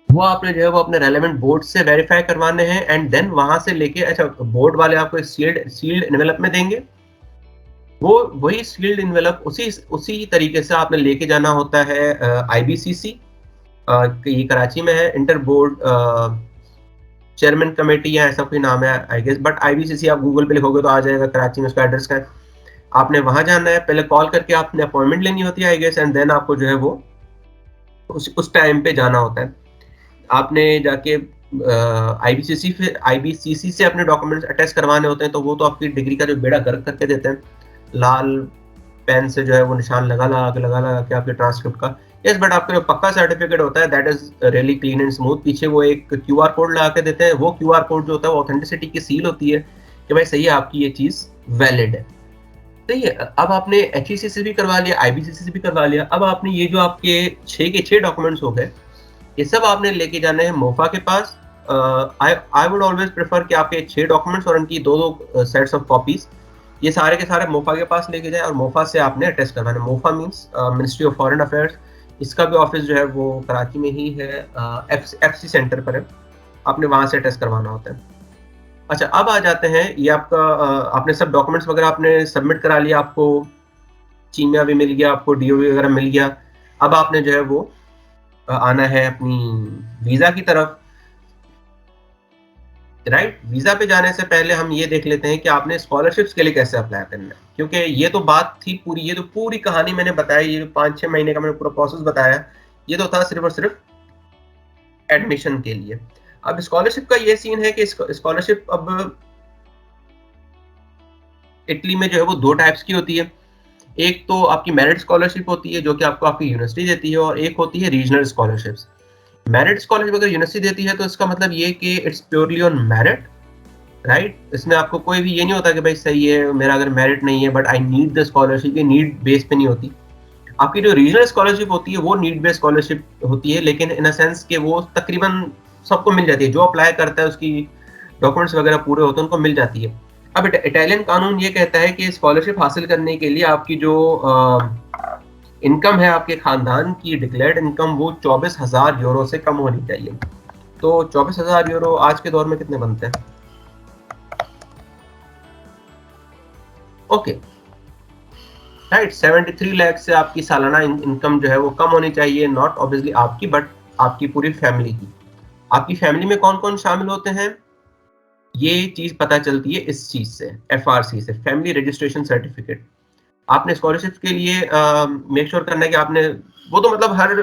वो आपने जो है वो अपने रेलेवेंट बोर्ड से वेरीफाई करवाने हैं, एंड देन वहां से लेके, अच्छा बोर्ड वाले आपको सील्ड एनवेलप में देंगे, वो वही सील्ड एनवेलप उसी तरीके से आपने लेके जाना होता है आईबीसीसी, ये कराची में है, इंटर बोर्ड चेयरमैन कमेटी या ऐसा कोई नाम है आई गेस, बट आईबीसीसी आप गूगल पे लिखोगे तो आ जाएगा, कराची में उसका एड्रेस का है। आपने वहां जाना है, पहले कॉल करके आपने अपॉइंटमेंट लेनी होती है आई गेस, एंड देन आपको जो है वो उस टाइम पे जाना होता है। आपने जाके आईबीसीसी से अपने डॉक्यूमेंट्स अटैच करवाने होते हैं, तो वो तो आपकी डिग्री का जो बेड़ा गर्क करके देते हैं, लाल पेन से जो है वो निशान लगा के आपके ट्रांसक्रिप्ट का, यस, बट आपका जो पक्का सर्टिफिकेट होता है that is really clean and smooth. पीछे वो एक क्यूआर कोड लगा के देते हैं, वो क्यूआर कोड जो होता है वो ऑथेंटिसिटी की सील होती है कि भाई सही है, आपकी ये चीज वैलिड है। सही है। अब आपने एचईसीसी भी करवा लिया, आईबीसीसी भी करवा लिया, अब आपने ये जो आपके 6 के 6 डॉक्यूमेंट्स हो गए, ये सब आपने लेके जाने हैं मोफा के पास। आई वुड ऑलवेज प्रेफर कि आपके 6 डॉक्यूमेंट्स और उनकी दो सेट्स ऑफ कॉपीज ये सारे के सारे मोफा के पास लेके जाए और मोफा से आपने अटेस्ट करवाना। MOFA means ministry of foreign affairs. इसका भी ऑफिस जो है वो कराची में ही है, एफसी सेंटर पर है, आपने वहां से अटेस्ट करवाना होता है। अच्छा, अब आ जाते हैं ये आपका आपने सब डॉक्यूमेंट्स वगैरह आपने सबमिट करा लिया, आपको चीमिया भी मिल गया, आपको डीओवी वगैरह मिल गया। अब आपने जो है वो आना है अपनी वीजा की तरफ, राइट। वीजा पे जाने से पहले हम ये देख लेते हैं कि आपने स्कॉलरशिप्स के लिए कैसे अप्लाई करना है, क्योंकि ये तो बात थी पूरी, ये तो पूरी कहानी मैंने बताई, ये 5-6 महीने का मैंने पूरा प्रोसेस बताया, ये तो था सिर्फ और सिर्फ एडमिशन के लिए। अब स्कॉलरशिप का ये सीन है कि स्कॉलरशिप अब इटली में जो है वो 2 टाइप्स की होती है। एक तो आपकी मेरिट स्कॉलरशिप होती है जो कि आपको आपकी यूनिवर्सिटी देती है, और एक होती है रीजनल स्कॉलरशिप्स। मेरिट स्कॉलरशिप अगर यूनिवर्सिटी देती है तो इसका मतलब ये कि it's purely on merit, right. इसमें आपको कोई भी ये नहीं होता कि भाई सही है मेरा अगर मेरिट नहीं है but I need the scholarship, ये नीड बेस पे नहीं होती। आपकी जो रीजनल स्कॉलरशिप होती है वो नीड बेस्ड स्कॉलरशिप होती है, लेकिन इन अ सेंस कि वो तकरीबन सबको मिल जाती है, जो अप्लाई करता है उसकी डॉक्यूमेंट्स वगैरह पूरे होते हैं उनको मिल जाती है। अब इटालियन कानून ये कहता है कि स्कॉलरशिप हासिल करने के लिए आपकी जो इनकम है आपके खानदान की डिक्लेयर्ड इनकम वो 24,000 यूरो से कम होनी चाहिए। तो 24,000 यूरो आज के दौर में कितने बनते हैं? ओके, राइट, 73 लाख से आपकी सालाना इनकम जो है वो कम होनी चाहिए, नॉट ऑब्वियसली आपकी बट आपकी पूरी फैमिली की। आपकी फैमिली में कौन कौन शामिल होते हैं ये चीज पता चलती है इस चीज से, एफआरसी से, फैमिली रजिस्ट्रेशन सर्टिफिकेट। आपने स्कॉलरशिप के लिए मेक श्योर करना है कि आपने वो तो मतलब हर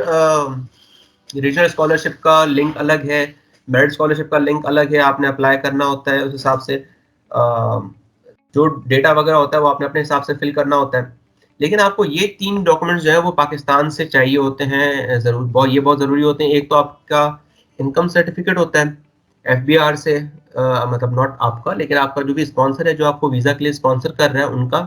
रीजनल स्कॉलरशिप का लिंक अलग है, मेरिट स्कॉलरशिप का लिंक अलग है, आपने अप्लाई करना होता है उस हिसाब से जो डेटा वगैरह होता है वो आपने अपने हिसाब से फिल करना होता है। लेकिन आपको ये 3 डॉक्यूमेंट्स जो है वो पाकिस्तान से चाहिए होते हैं जरूर, ये बहुत जरूरी होते हैं। एक तो आपका इनकम सर्टिफिकेट होता है एफबीआर से, मतलब नॉट आपका लेकिन आपका जो भी स्पॉन्सर है जो आपको वीजा के लिए स्पॉन्सर कर रहा है उनका।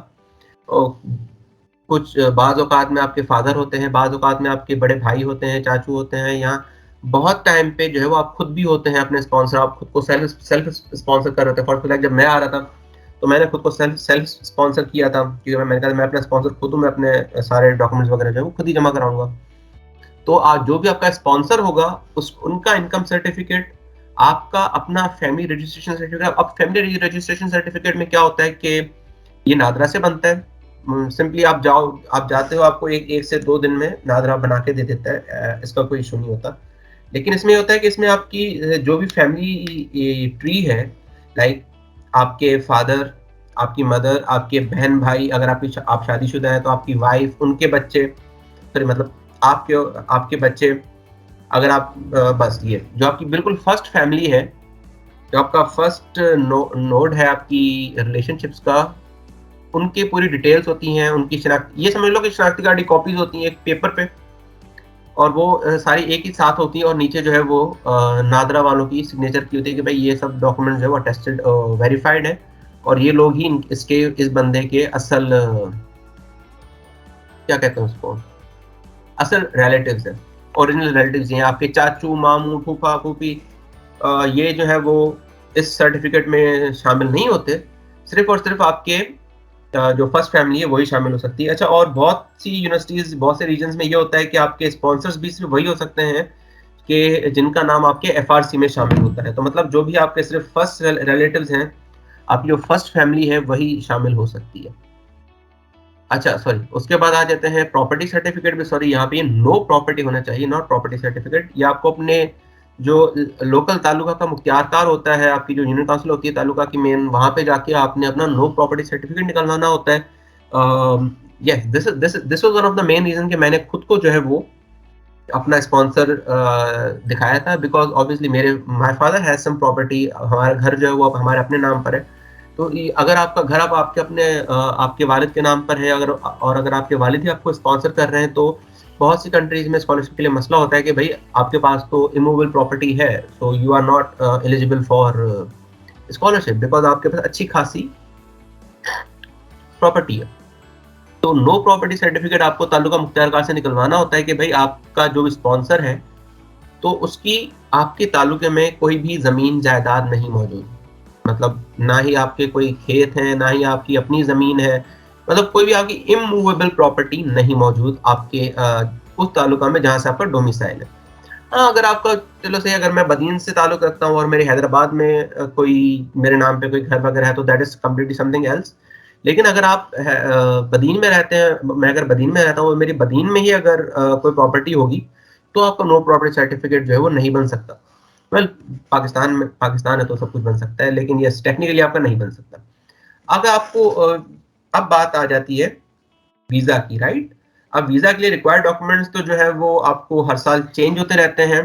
कुछ बाज़ औकात में आपके फादर होते हैं, बाज़ औकात में आपके बड़े भाई होते हैं, चाचू होते हैं, या बहुत टाइम पे जो है वो आप खुद भी होते हैं अपने स्पॉन्सर, आप खुद को सेल्फ स्पॉन्सर कर रहे थे। फॉर लाइक जब मैं आ रहा था तो मैंने खुद को सेल्फ स्पॉन्सर किया था, क्योंकि मैंने कहा मैं अपना स्पॉन्सर खुद हूँ, मैं अपने सारे डॉक्यूमेंट्स वगैरह जो है वो खुद ही जमा कराऊंगा। तो आज जो भी आपका स्पॉन्सर होगा उस उनका इनकम सर्टिफिकेट, आपका अपना फैमिली रजिस्ट्रेशन सर्टिफिकेट। अब फैमिली रजिस्ट्रेशन सर्टिफिकेट में क्या होता है कि ये नादरा से बनता है। सिंपली आप जाते हो, आपको एक से 2 दिन में नादरा बना के दे देता है, इसका कोई इशू नहीं होता। लेकिन इसमें होता है कि इसमें आपकी जो भी फैमिली ट्री है, लाइक आपके फादर, आपकी मदर, आपके बहन भाई, अगर आप शादीशुदा हैं तो आपकी वाइफ, उनके बच्चे, सॉरी मतलब आपके आपके बच्चे, अगर आप बस ये जो आपकी बिल्कुल फर्स्ट फैमिली है, जो आपका फर्स्ट नोड है आपकी रिलेशनशिप्स का, उनकी पूरी डिटेल्स होती हैं, उनकी ये समझ लो कि शनाख्ती कार्ड की कॉपीज होती हैं एक पेपर पे, और वो सारी एक ही साथ होती है, और नीचे जो है वो नादरा वालों की सिग्नेचर की होती है कि भाई ये सब डॉक्यूमेंट्स जो है वो अटेस्टेड वेरीफाइड है, और ये लोग ही इस बंदे के असल क्या कहते हैं उसको, असल रिलेटिव्स हैं, ओरिजिनल रिलेटिव्स हैं। आपके चाचू, मामू, फूफा, फूफी ये जो है वो इस सर्टिफिकेट में शामिल नहीं होते। सिर्फ और सिर्फ आपके जो फर्स्ट फैमिली है वही शामिल हो सकती है। अच्छा, और बहुत सी यूनिवर्सिटीज, बहुत से रीजन्स में ये होता है कि आपके स्पॉन्सर्स भी सिर्फ वही हो सकते हैं कि जिनका नाम आपके एफआरसी में शामिल होता है। तो मतलब जो भी आपके सिर्फ फर्स्ट रिलेटिव्स हैं, आपकी जो फर्स्ट फैमिली है वही शामिल हो सकती है। अच्छा सॉरी, उसके बाद आ जाते हैं प्रॉपर्टी सर्टिफिकेट भी, सॉरी यहाँ पे नो प्रॉपर्टी होना चाहिए, नॉट प्रॉपर्टी सर्टिफिकेट। ये आपको अपने जो लोकल तालुका का मुख्तियारकार होता है, आपकी जो यूनियन काउंसिल होती है तालुका की मेन, वहां पे जाके आपने अपना नो प्रॉपर्टी सर्टिफिकेट निकलवाना होता है। Yes, this was one of the main reason कि मैंने खुद को जो है वो अपना स्पॉन्सर दिखाया था, because obviously my father has sum property, हमारा घर जो है वो अब हमारे अपने नाम पर है। तो अगर आपका घर अब आपके वालिद के नाम पर है, अगर आपके वालिद ही आपको स्पॉन्सर कर रहे हैं, तो बहुत सी कंट्रीज में स्कॉलरशिप के लिए मसला होता है कि भाई आपके पास तो इमूवेबल प्रॉपर्टी है, so you are not eligible for scholarship because आपके पास अच्छी खासी प्रॉपर्टी है। तो नो प्रॉपर्टी सर्टिफिकेट आपको तालुका मुख्तियारकार से निकलवाना होता है कि भाई आपका जो स्पॉन्सर है तो उसकी आपके तालुके में कोई भी जमीन जायदाद नहीं मौजूद, मतलब ना ही आपके कोई खेत हैं, ना ही आपकी अपनी जमीन है, मतलब कोई भी आपकी इमूवेबल प्रॉपर्टी नहीं मौजूद आपके उस तालुका में जहां से आपका डोमिसाइल है। हाँ, अगर आपका चलो सही, अगर मैं बदीन से ताल्लुक रखता हूँ और मेरे हैदराबाद में कोई मेरे नाम पे कोई घर वगैरह है तो that is completely something else. लेकिन अगर आप बदीन में रहते हैं, मैं अगर बदीन में रहता हूँ, मेरी बदीन में ही अगर कोई प्रॉपर्टी होगी तो आपका नो प्रॉपर्टी सर्टिफिकेट जो है वो नहीं बन सकता। वेल, पाकिस्तान है तो सब कुछ बन सकता है, लेकिन यस टेक्निकली आपका नहीं बन सकता। अगर आपको अब बात आ जाती है वीजा की, राइट। अब वीजा के लिए रिक्वायर्ड डॉक्यूमेंट्स तो जो है वो आपको हर साल चेंज होते रहते हैं,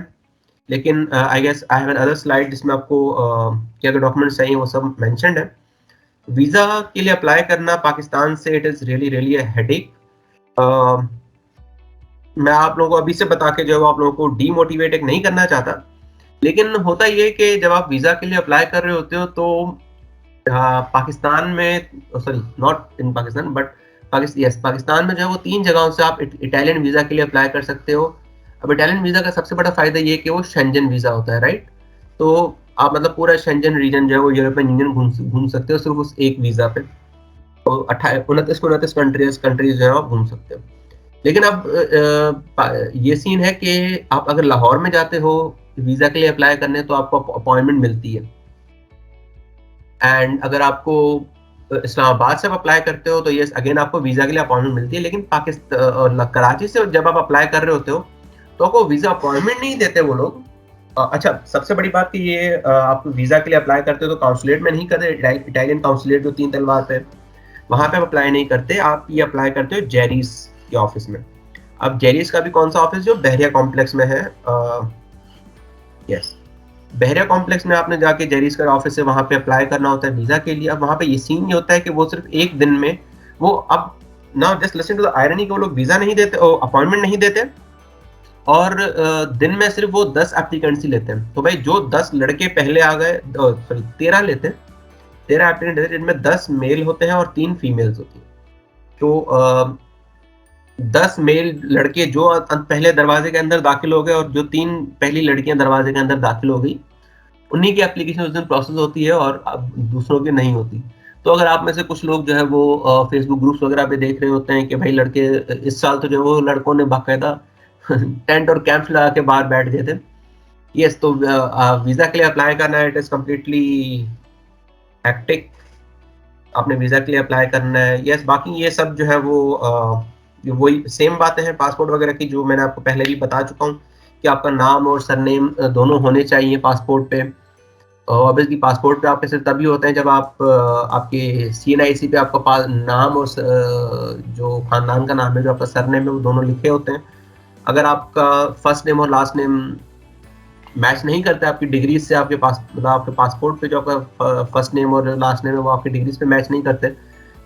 लेकिन I guess I have another slide जिसमें आपको क्या डॉक्यूमेंट्स चाहिए वो सब मेंशन्ड है। वीजा के लिए अप्लाई करना पाकिस्तान से it is really really a headache. मैं आप लोगों को अभी से बता के जो है आप लोगों को डीमोटिवेट नहीं करना चाहता, लेकिन होता ये कि जब आप वीजा के लिए अप्लाई कर रहे होते हो तो पाकिस्तान में, sorry not in Pakistan but Pakistan में जो है वो 3 जगहों से आप इटालियन वीजा के लिए अप्लाई कर सकते हो। अब इटालियन वीजा का सबसे बड़ा फायदा ये है कि वो शेंजन वीजा होता है, राइट। तो आप मतलब पूरा शेंजन रीजन जो है वो यूरोपियन यूनियन घूम सकते हो सिर्फ उस एक वीजा पे। तो 29 कंट्रीज जो है आप घूम सकते हो। लेकिन अब ये सीन है कि आप अगर लाहौर में जाते हो वीजा के लिए अप्लाई करने तो आपको अपॉइंटमेंट मिलती है, एंड अगर आपको इस्लामाबाद से आप अप्लाई करते हो तो ये अगेन आपको वीजा के लिए अपॉइंटमेंट मिलती है। लेकिन पाकिस्तान कराची से जब आप अप्लाई कर रहे होते हो तो आपको वीजा अपॉइंटमेंट नहीं देते वो लोग। अच्छा, सबसे बड़ी बात कि ये आप वीजा के लिए अप्लाई करते हो तो काउंसुलेट में नहीं करते, इटालियन काउंसुलेट जो 3 तलवार पे वहां पे आप अप्लाई नहीं करते, आप ये अप्लाई करते हो जेरिस के ऑफिस में। अब जेरिस का भी कौन सा ऑफिस, जो बहरिया कॉम्प्लेक्स में है, यस बहरिया कॉम्प्लेक्स में आपने जाके जेरिस का ऑफिस है वहां पे अप्लाई करना होता है वीजा के लिए। अब वहां पे ये सीन ये होता है कि वो सिर्फ एक दिन में वो, अब now just listen to the irony, कि वो लोग वीजा नहीं देते, अपॉइंटमेंट नहीं देते, और दिन में सिर्फ वो 10 एप्लीकेंट्स ही लेते हैं। तो भाई जो 10 लड़के पहले आ गए, सॉरी 13 लेते हैं, 13 एप्लीकेंट लेते हैं, जिनमें 10 मेल होते हैं और 3 फीमेल्स होती है। तो 10 मेल लड़के जो पहले दरवाजे के अंदर दाखिल हो गए और जो 3 पहली लड़कियां दरवाजे के अंदर दाखिल हो गई, उन्हीं की एप्लीकेशन उस दिन प्रोसेस होती है और अब दूसरों की नहीं होती। तो अगर आप में से कुछ लोग जो है वो फेसबुक ग्रुप्स वगैरह पे देख रहे होते हैं कि भाई लड़के इस साल तो जो है वो लड़कों ने बाकायदा टेंट और कैंप लगा के बाहर बैठ गए थे। यस, तो वीजा के लिए अप्लाई करना है, इट इज कम्प्लीटली हेक्टिक। आपने वीजा के लिए अप्लाई करना है, यस। बाकी ये सब जो है वो वही सेम बातें हैं पासपोर्ट वगैरह की, जो मैंने आपको पहले भी बता चुका हूँ कि आपका नाम और सरनेम दोनों होने चाहिए पासपोर्ट पे। ऑब्वियसली पासपोर्ट पे आपके सिर्फ तभी होते हैं जब आप आपके CNIC पे आपका नाम और जो खानदान का नाम है, जो आपका सरनेम है, वो दोनों लिखे होते हैं। अगर आपका फर्स्ट नेम और लास्ट नेम मैच नहीं करता आपकी डिग्रीज से, आपके पास मतलब आपके पासपोर्ट पे जो आपका फर्स्ट नेम और लास्ट नेम है वो आपकी डिग्रीज पे मैच नहीं करते,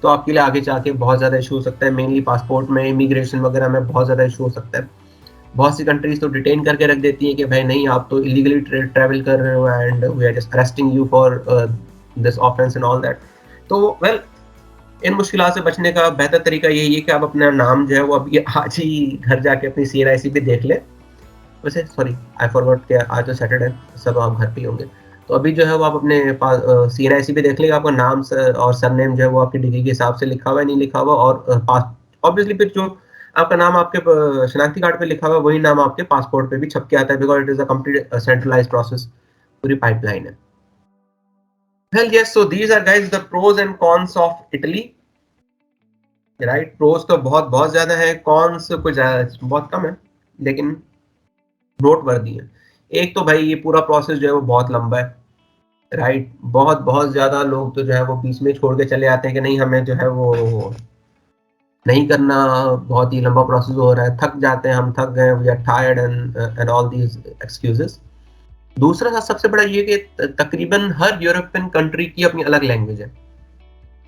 तो आपके लिए आगे जाके बहुत ज़्यादा इशू हो सकता है। मेनली पासपोर्ट में, इमिग्रेशन वगैरह में बहुत ज़्यादा इशू हो सकता है। बहुत सी कंट्रीज तो डिटेन करके रख देती हैं कि भाई नहीं, आप तो इलीगली ट्रैवल कर रहे हो and we are just arresting you for this offence and all that. तो वेल, इन मुश्किलात से बचने का बेहतर तरीका यही है कि आप अपना नाम जो है वो अभी आज ही घर जाके अपनी CNIC पे देख ले। वैसे सॉरी, आई फॉरगॉट कि आज तो सैटरडे, सब आप घर पे ही होंगे, तो अभी जो है वो आप अपने CNIC पे देख लेगा आपका नाम और सरनेम जो है वो आपकी डिग्री के हिसाब से लिखा हुआ है नहीं लिखा हुआ, और ऑब्वियसली फिर जो आपका नाम आपके शनाख्ती कार्ड पे लिखा हुआ है वही नाम आपके पासपोर्ट पे भी छप के आता है, because it is a complete centralised process, पूरी पाइपलाइन है। Well, yes, so these are guys the pros and cons of Italy, right? Pros तो बहुत बहुत ज्यादा है, cons कुछ बहुत कम है, लेकिन नोट वर्दी है। एक तो भाई ये पूरा प्रोसेस जो है वो बहुत लंबा है, राइट। बहुत बहुत ज्यादा लोग तो जो है वो बीच में छोड़ के चले आते हैं कि नहीं हमें जो है वो नहीं करना, बहुत ही लंबा प्रोसेस हो रहा है, थक जाते हैं, हम थक गए, we are tired and all these excuses. दूसरा सबसे बड़ा ये कि तकरीबन हर यूरोपियन कंट्री की अपनी अलग लैंग्वेज है।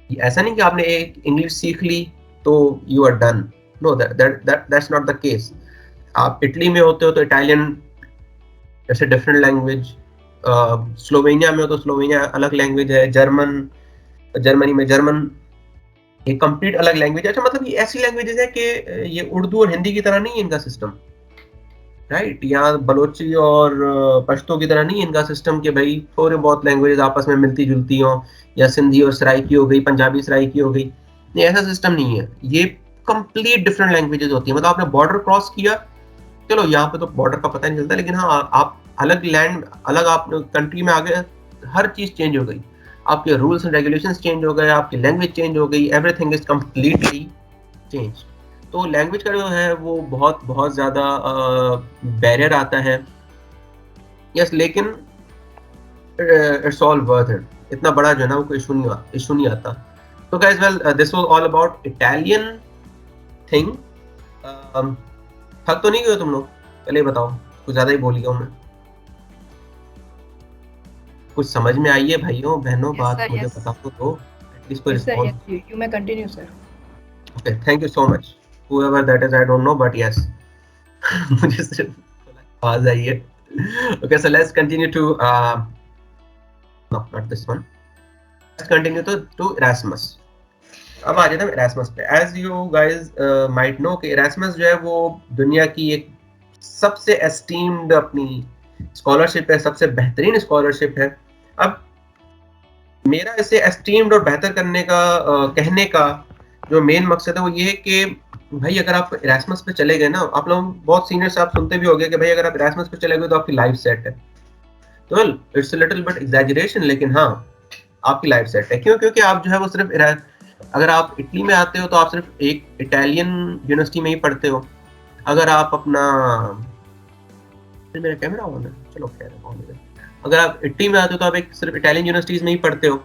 ऐसा नहीं कि आपने एक इंग्लिश सीख ली तो you are done, no, that's not the case. आप इटली में होते हो तो इटालियन ऐसे डिफरेंट लैंग्वेज, स्लोवेनिया में हो तो स्लोवेनिया अलग लैंग्वेज है, जर्मनी में जर्मन एक कंप्लीट अलग लैंग्वेज है। अच्छा मतलब ये ऐसी लैंग्वेजेस है कि ये उर्दू और हिंदी की तरह नहीं है इनका सिस्टम, राइट? यहाँ बलोची और पश्तो की तरह नहीं है इनका सिस्टम कि भाई थोड़े बहुत लैंग्वेजेस आपस में मिलती जुलती हों, या सिंधी और सराइकी हो गई, पंजाबी सराइकी हो गई, नहीं ऐसा सिस्टम नहीं है। ये कंप्लीट डिफरेंट लैंग्वेजेस होती है। मतलब आपने बॉर्डर क्रॉस किया, चलो यहाँ पे तो बॉर्डर का पता नहीं चलता, लेकिन हाँ आप अलग लैंड, अलग आप कंट्री में आ गए, हर चीज चेंज हो गई, आपके रूल्स एंड रेगुलेशंस चेंज हो गए, आपकी लैंग्वेज चेंज हो गई, एवरीथिंग इज कम्प्लीटली चेंज। तो लैंग्वेज का जो है वो बहुत बहुत ज्यादा बैरियर आता है। यस, लेकिन इट्स ऑल वर्थ इट। इतना बड़ा जो है ना वो कोई इशू नहीं आता। तो guys well this was all about Italian thing. थक तो नहीं गए तुम लोग? पहले बताओ, कुछ ज्यादा ही बोल गया हूँ मैं। कुछ समझ में आई है भाइयों बहनों? बात मुझे बता दो एटलीस्ट कोई response. You may continue, sir. Okay, thank you so much whoever that is, I don't know, but yes. मुझे सिर्फ आवाज आई है। Okay, so let's continue to no, not this one. Let's continue to Erasmus. अब आ जाते हैं Erasmus पे। As you guys might know कि Erasmus जो है वो दुनिया की एक सबसे एस्टीम्ड अपनी स्कॉलरशिप है, सबसे बेहतरीन स्कॉलरशिप है। अब मेरा इसे एस्टीम्ड और बेहतर करने का कहने का जो मेन मकसद है वो ये है कि भाई अगर आप इरास्मस पे चले गए ना, आप लोग बहुत सीनियर से आप सुनते भी होंगे कि भाई अगर आप इरास्मस पे चले गए तो आपकी लाइफ सेट है। तो well it's a little bit exaggeration, लेकिन हाँ आपकी लाइफ सेट है। क्यों? क्योंकि आप जो है वो सिर्फ अगर आप इटली में आते हो तो आप सिर्फ एक इटालियन यूनिवर्सिटी में ही पढ़ते हो। अगर आप अपना मेरा कैमरा ऑन है, चलो खैर ऑन है। अगर आप इटली में आते हो तो आप एक सिर्फ इटालियन यूनिवर्सिटीज में ही पढ़ते हो।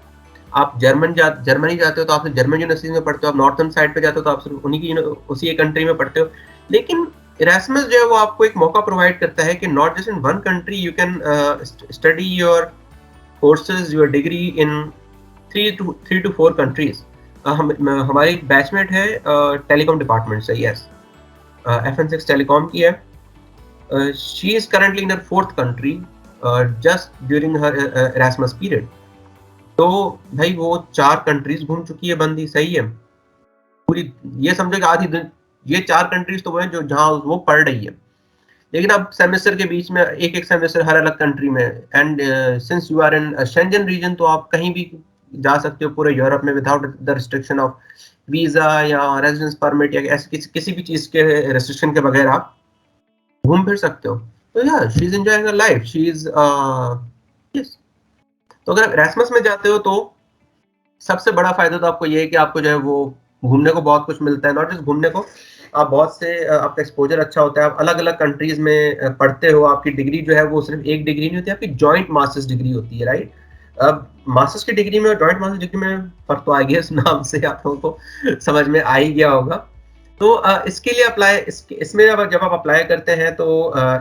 आप जर्मनी जाते हो तो आप सिर्फ जर्मन यूनिवर्सिटीज में पढ़ते हो। आप नॉर्थर्न साइड पे जाते हो तो आप सिर्फ उन्हीं की उसी एक कंट्री में पढ़ते हो। लेकिन इरास्मस जो है वो आपको एक मौका प्रोवाइड करता है कि not just in one country, you can study your courses, your degree in 3 to 4 countries. हमारी बैचमेट है टेलीकॉम डिपार्टमेंट से, यस, FN6 टेलीकॉम की है। She is currently in her 4th country just during her Erasmus period. तो भाई वो 4 countries घूम चुकी है बंदी, सही है। पूरी ये समझो कि आधी ये 4 कंट्रीज तो वो है जो जहाँ वो पढ़ रही है। लेकिन अब सेमेस्टर के बीच में एक सेमेस्टर हर अलग कंट्री में, and since you are in Schengen region तो आप कहीं भी जा सकते हो पूरे यूरोप में without the restriction of visa या रेजिडेंस परमिट या ऐसे किसी भी चीज के रेस्ट्रिक्शन के बगैर आप घूम फिर सकते हो। तो या she is enjoying her life, she is yes. तो अगर आप इरास्मस में जाते हो तो सबसे बड़ा फायदा तो आपको ये है कि आपको जो है वो घूमने को बहुत कुछ मिलता है। नॉट जस्ट घूमने को, आप बहुत से आपका एक्सपोजर अच्छा होता है। आप अलग अलग कंट्रीज में पढ़ते हो। आपकी डिग्री जो है वो सिर्फ एक डिग्री नहीं होती, आपकी जॉइंट मास्टर्स डिग्री होती है, राइट? अब मास्टर्स की डिग्री में और जॉइंट मास्टर्स डिग्री में फर्क तो आ गया, इस नाम से आप लोगों को समझ में आ ही गया होगा। तो इसके लिए इसमें जब आप अप्लाई करते हैं तो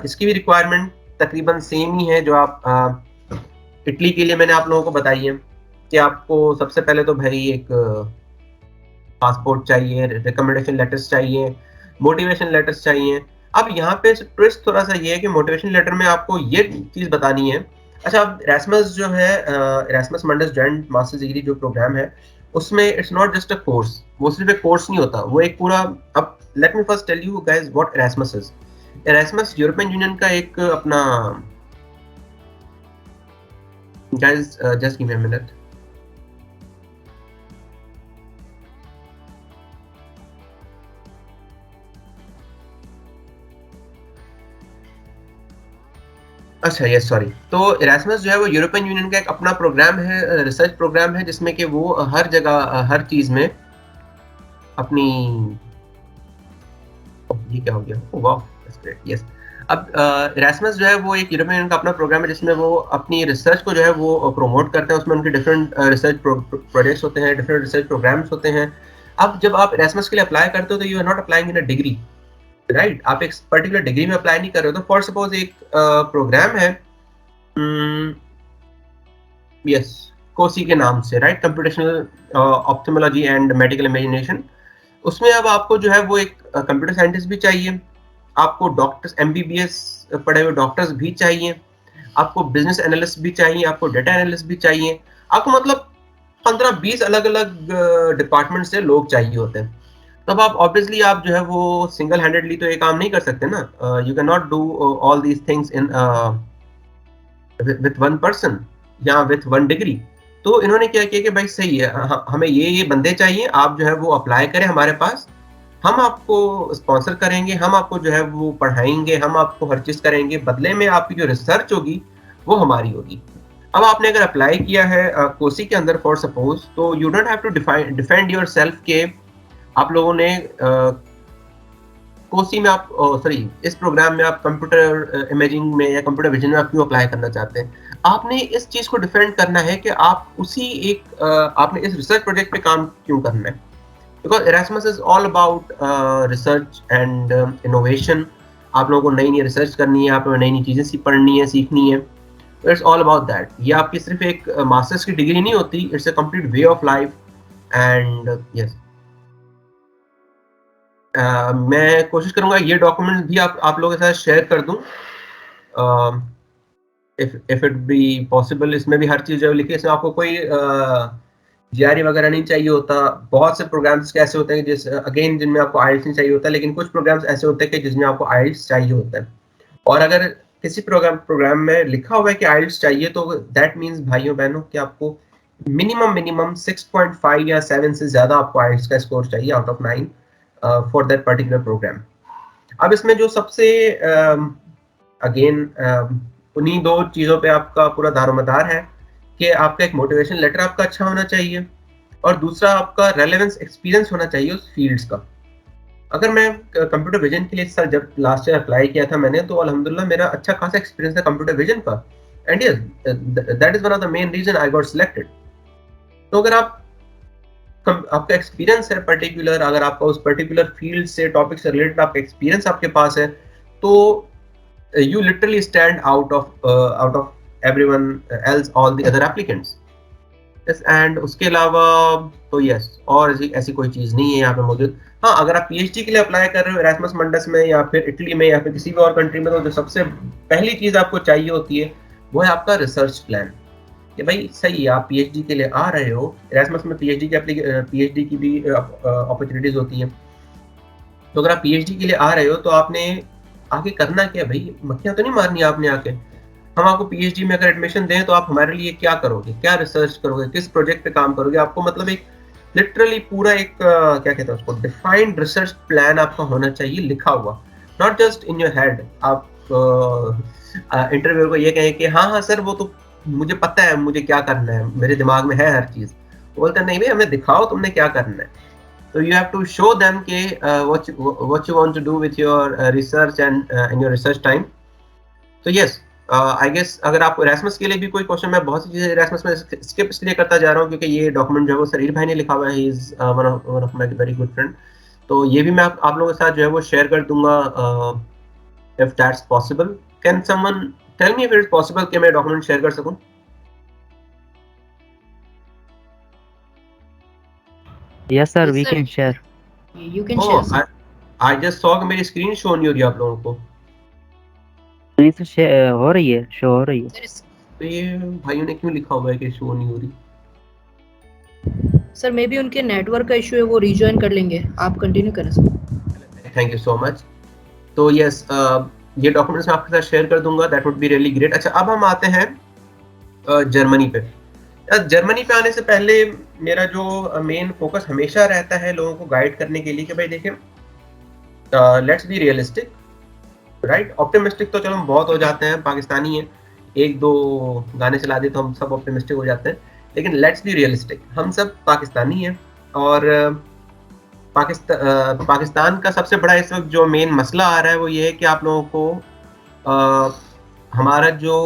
इसकी भी रिक्वायरमेंट तकरीबन सेम ही है जो आप इटली के लिए मैंने आप लोगों को बताई है कि आपको सबसे पहले तो भाई एक पासपोर्ट चाहिए, रिकमेंडेशन लेटर्स चाहिए, मोटिवेशन लेटर्स चाहिए। अब यहाँ पे ट्विस्ट थोड़ा सा ये है कि मोटिवेशन लेटर में आपको ये चीज बतानी है। अच्छा, अब इरास्मस जो है, इरास्मस मंडस जॉइंट मास्टर्स डिग्री जो प्रोग्राम है, उसमें it's not just a course. वो सिर्फ एक कोर्स नहीं होता, वो एक पूरा। अब let me first tell you guys what Erasmus is. Erasmus European Union का एक अपना, guys just give me a minute. अच्छा, यस, सॉरी। तो इरास्मस जो है वो यूरोपियन यूनियन का एक अपना प्रोग्राम है, रिसर्च प्रोग्राम है, जिसमें कि वो हर जगह हर चीज में अपनी, ये क्या हो गया, oh wow, that's great, yes. अब इरास्मस जो है वो एक यूरोपियन यूनियन का अपना प्रोग्राम है जिसमें वो अपनी रिसर्च को जो है वो प्रमोट करते हैं। उसमें उनके डिफरेंट रिसर्च प्रोजेक्ट्स होते हैं, डिफरेंट रिसर्च प्रोग्राम्स होते हैं। अब जब आप इरास्मस के लिए अप्लाई करते हो तो you are not applying in a degree, right? आप एक पर्टिकुलर डिग्री में अप्लाई नहीं कर रहे हो। तो फॉर सपोज एक प्रोग्राम है, यस, कोसी के नाम से, right, computational ophthalmology and medical imagination. उसमें अब आपको जो है वो एक कंप्यूटर साइंटिस्ट भी चाहिए, आपको डॉक्टर्स, एमबीबीएस पढ़े हुए डॉक्टर्स भी चाहिए, आपको बिजनेस एनालिस्ट भी चाहिए, आपको डेटा एनालिस्ट भी चाहिए, आपको मतलब 15-20 अलग-अलग डिपार्टमेंट से लोग चाहिए होते हैं। तब आप ऑब्वियसली आप जो है वो सिंगल हैंडेडली तो ये काम नहीं कर सकते ना। You can not do all these things in with one person या विथ वन डिग्री। तो इन्होंने क्या किया कि भाई सही है, हमें ये बंदे चाहिए, आप जो है वो अप्लाई करें हमारे पास, हम आपको स्पॉन्सर करेंगे, हम आपको जो है वो पढ़ाएंगे, हम आपको हर चीज करेंगे, बदले में आपकी जो रिसर्च होगी वो हमारी होगी। अब आपने अगर अप्लाई किया है कोसी के अंदर फॉर सपोज, तो you don't have to defend your yourself आप लोगों ने कोसी में आप सॉरी इस प्रोग्राम में आप कंप्यूटर इमेजिंग में या कंप्यूटर विजन में आप क्यों अप्लाई करना चाहते हैं। आपने इस चीज को डिफेंड करना है कि आप उसी एक आपने इस रिसर्च प्रोजेक्ट पे काम क्यों करना है। Because Erasmus is all about research and innovation. आप लोगों को नई नई रिसर्च करनी है, आप लोगों को नई नई चीजें पढ़नी है, सीखनी है। It's all about that. ये आपकी सिर्फ एक मास्टर्स की डिग्री नहीं होती, it's a complete way of life. And yes, मैं कोशिश करूंगा ये डॉक्यूमेंट्स भी आप लोगों के साथ शेयर कर दूं, इफ इट बी पॉसिबल। इसमें भी हर चीज जो लिखी है, इसमें आपको कोई जीआरई वगैरह नहीं चाहिए होता। बहुत से प्रोग्राम्स कैसे होते हैं जिस अगेन जिनमें आपको आइल्स नहीं चाहिए होता, लेकिन कुछ प्रोग्राम्स ऐसे होते हैं कि जिसमें आपको आइल्स चाहिए होता है। और अगर किसी प्रोग्राम में लिखा हुआ है कि आइल्स चाहिए, तो दैट मीन्स भाइयों बहनों कि आपको मिनिमम 6.5 या 7 से ज्यादा आपको आइल्स का स्कोर चाहिए out of 9 for that particular programme. अब इसमें जो सबसे अगेन उन्हीं दो चीजों पे आपका पूरा दारोमदार है कि आपका एक मोटिवेशन लेटर आपका अच्छा होना चाहिए, और दूसरा आपका रेलेवेंस एक्सपीरियंस होना चाहिए उस फील्ड्स का। अगर मैं कंप्यूटर विजन के लिए सर जब लास्ट ईयर अप्लाई किया था मैंने, तो अल्हम्दुलिल्लाह मेरा अच्छा खासा एक्सपीरियंस था कंप्यूटर विजन का। And yes, that is one of the main reason I got selected. तो अगर आपका एक्सपीरियंस है पर्टिकुलर, अगर आपका उस पर्टिकुलर फील्ड से टॉपिक से रिलेटेड आपका एक्सपीरियंस आपके पास है, तो you literally stand out of everyone else, all the other applicants. yes, and उसके अलावा तो यस, और ऐसी कोई चीज नहीं है यहाँ पे मौजूद। हाँ, अगर आप पीएचडी के लिए अप्लाई कर रहे हो एरास्मस मंडस में या फिर इटली में या फिर किसी भी और कंट्री में, तो जो सबसे पहली चीज आपको चाहिए होती है वो है आपका रिसर्च प्लान। कि भाई सही है, आप पीएचडी के लिए आ रहे हो, एरास्मस में पीएचडी की भी अपॉर्चुनिटीज होती हैं। तो अगर आप पीएचडी के लिए आ रहे हो, तो आपने आगे करना क्या भाई, मक्खियां तो नहीं मारनी आपने आके। हम आपको पीएचडी में अगर एडमिशन दें, तो आप हमारे लिए क्या करोगे, क्या रिसर्च करोगे, किस प्रोजेक्ट पे काम करोगे। आपको मतलब एक लिटरली पूरा एक क्या कहते हैं उसको, डिफाइंड रिसर्च प्लान आपका होना चाहिए लिखा हुआ, not just in your head. आप इंटरव्यू को ये कहें कि हाँ हाँ सर वो तो मुझे पता है मुझे क्या करना है, मेरे दिमाग में है हर चीज। बोलते नहीं भाई, हमें दिखाओ तुमने क्या करना है। So you have to show them के what you want to do with your research and in your research time. So yes, I guess अगर आपको Erasmus के लिए भी कोई क्वेश्चन, मैं बहुत सी चीजें Erasmus में स्किप इसलिए करता जा रहा हूँ क्योंकि ये डॉक्यूमेंट जो है वो सरीर भाई ने लिखा हुआ है, he is one of my very good friend. तो ये भी मैं आप लोगों के साथ जो है वो शेयर कर दूंगा, if that's possible. Can someone tell me if it is possible कि मैं डॉक्यूमेंट शेयर कर सकूं? Yes, sir, Yes, we sir. can share. You can share, oh, sir. I just saw कि मेरी स्क्रीन शो नहीं हो रही आप लोगों को। नहीं सर, हो रही है, शो हो रही है। Sir, तो ये भाइयों ने क्यों लिखा हुआ है कि शो नहीं हो रही? सर मे बी उनके नेटवर्क का इशू है, वो रिज्वाइन कर लेंगे। आप कंटिन्यू करें sir. Thank you so much. तो यस, ये डॉक्यूमेंट्स मैं आपके साथ शेयर कर दूंगा, that would be really great. अच्छा, अब हम आते हैं जर्मनी पे। जर्मनी पे आने से पहले मेरा जो मेन फोकस हमेशा रहता है लोगों को गाइड करने के लिए कि भाई देखिए, let's be realistic, right. Optimistic तो चलो हम बहुत हो जाते हैं, पाकिस्तानी है, एक दो गाने चला दे तो हम सब ऑप्टिमिस्टिक हो जाते हैं, लेकिन लेट्स बी रियलिस्टिक। हम सब पाकिस्तानी हैं, और पाकिस्तान का सबसे बड़ा इस वक्त जो मेन मसला आ रहा है वो ये है कि आप लोगों को हमारा जो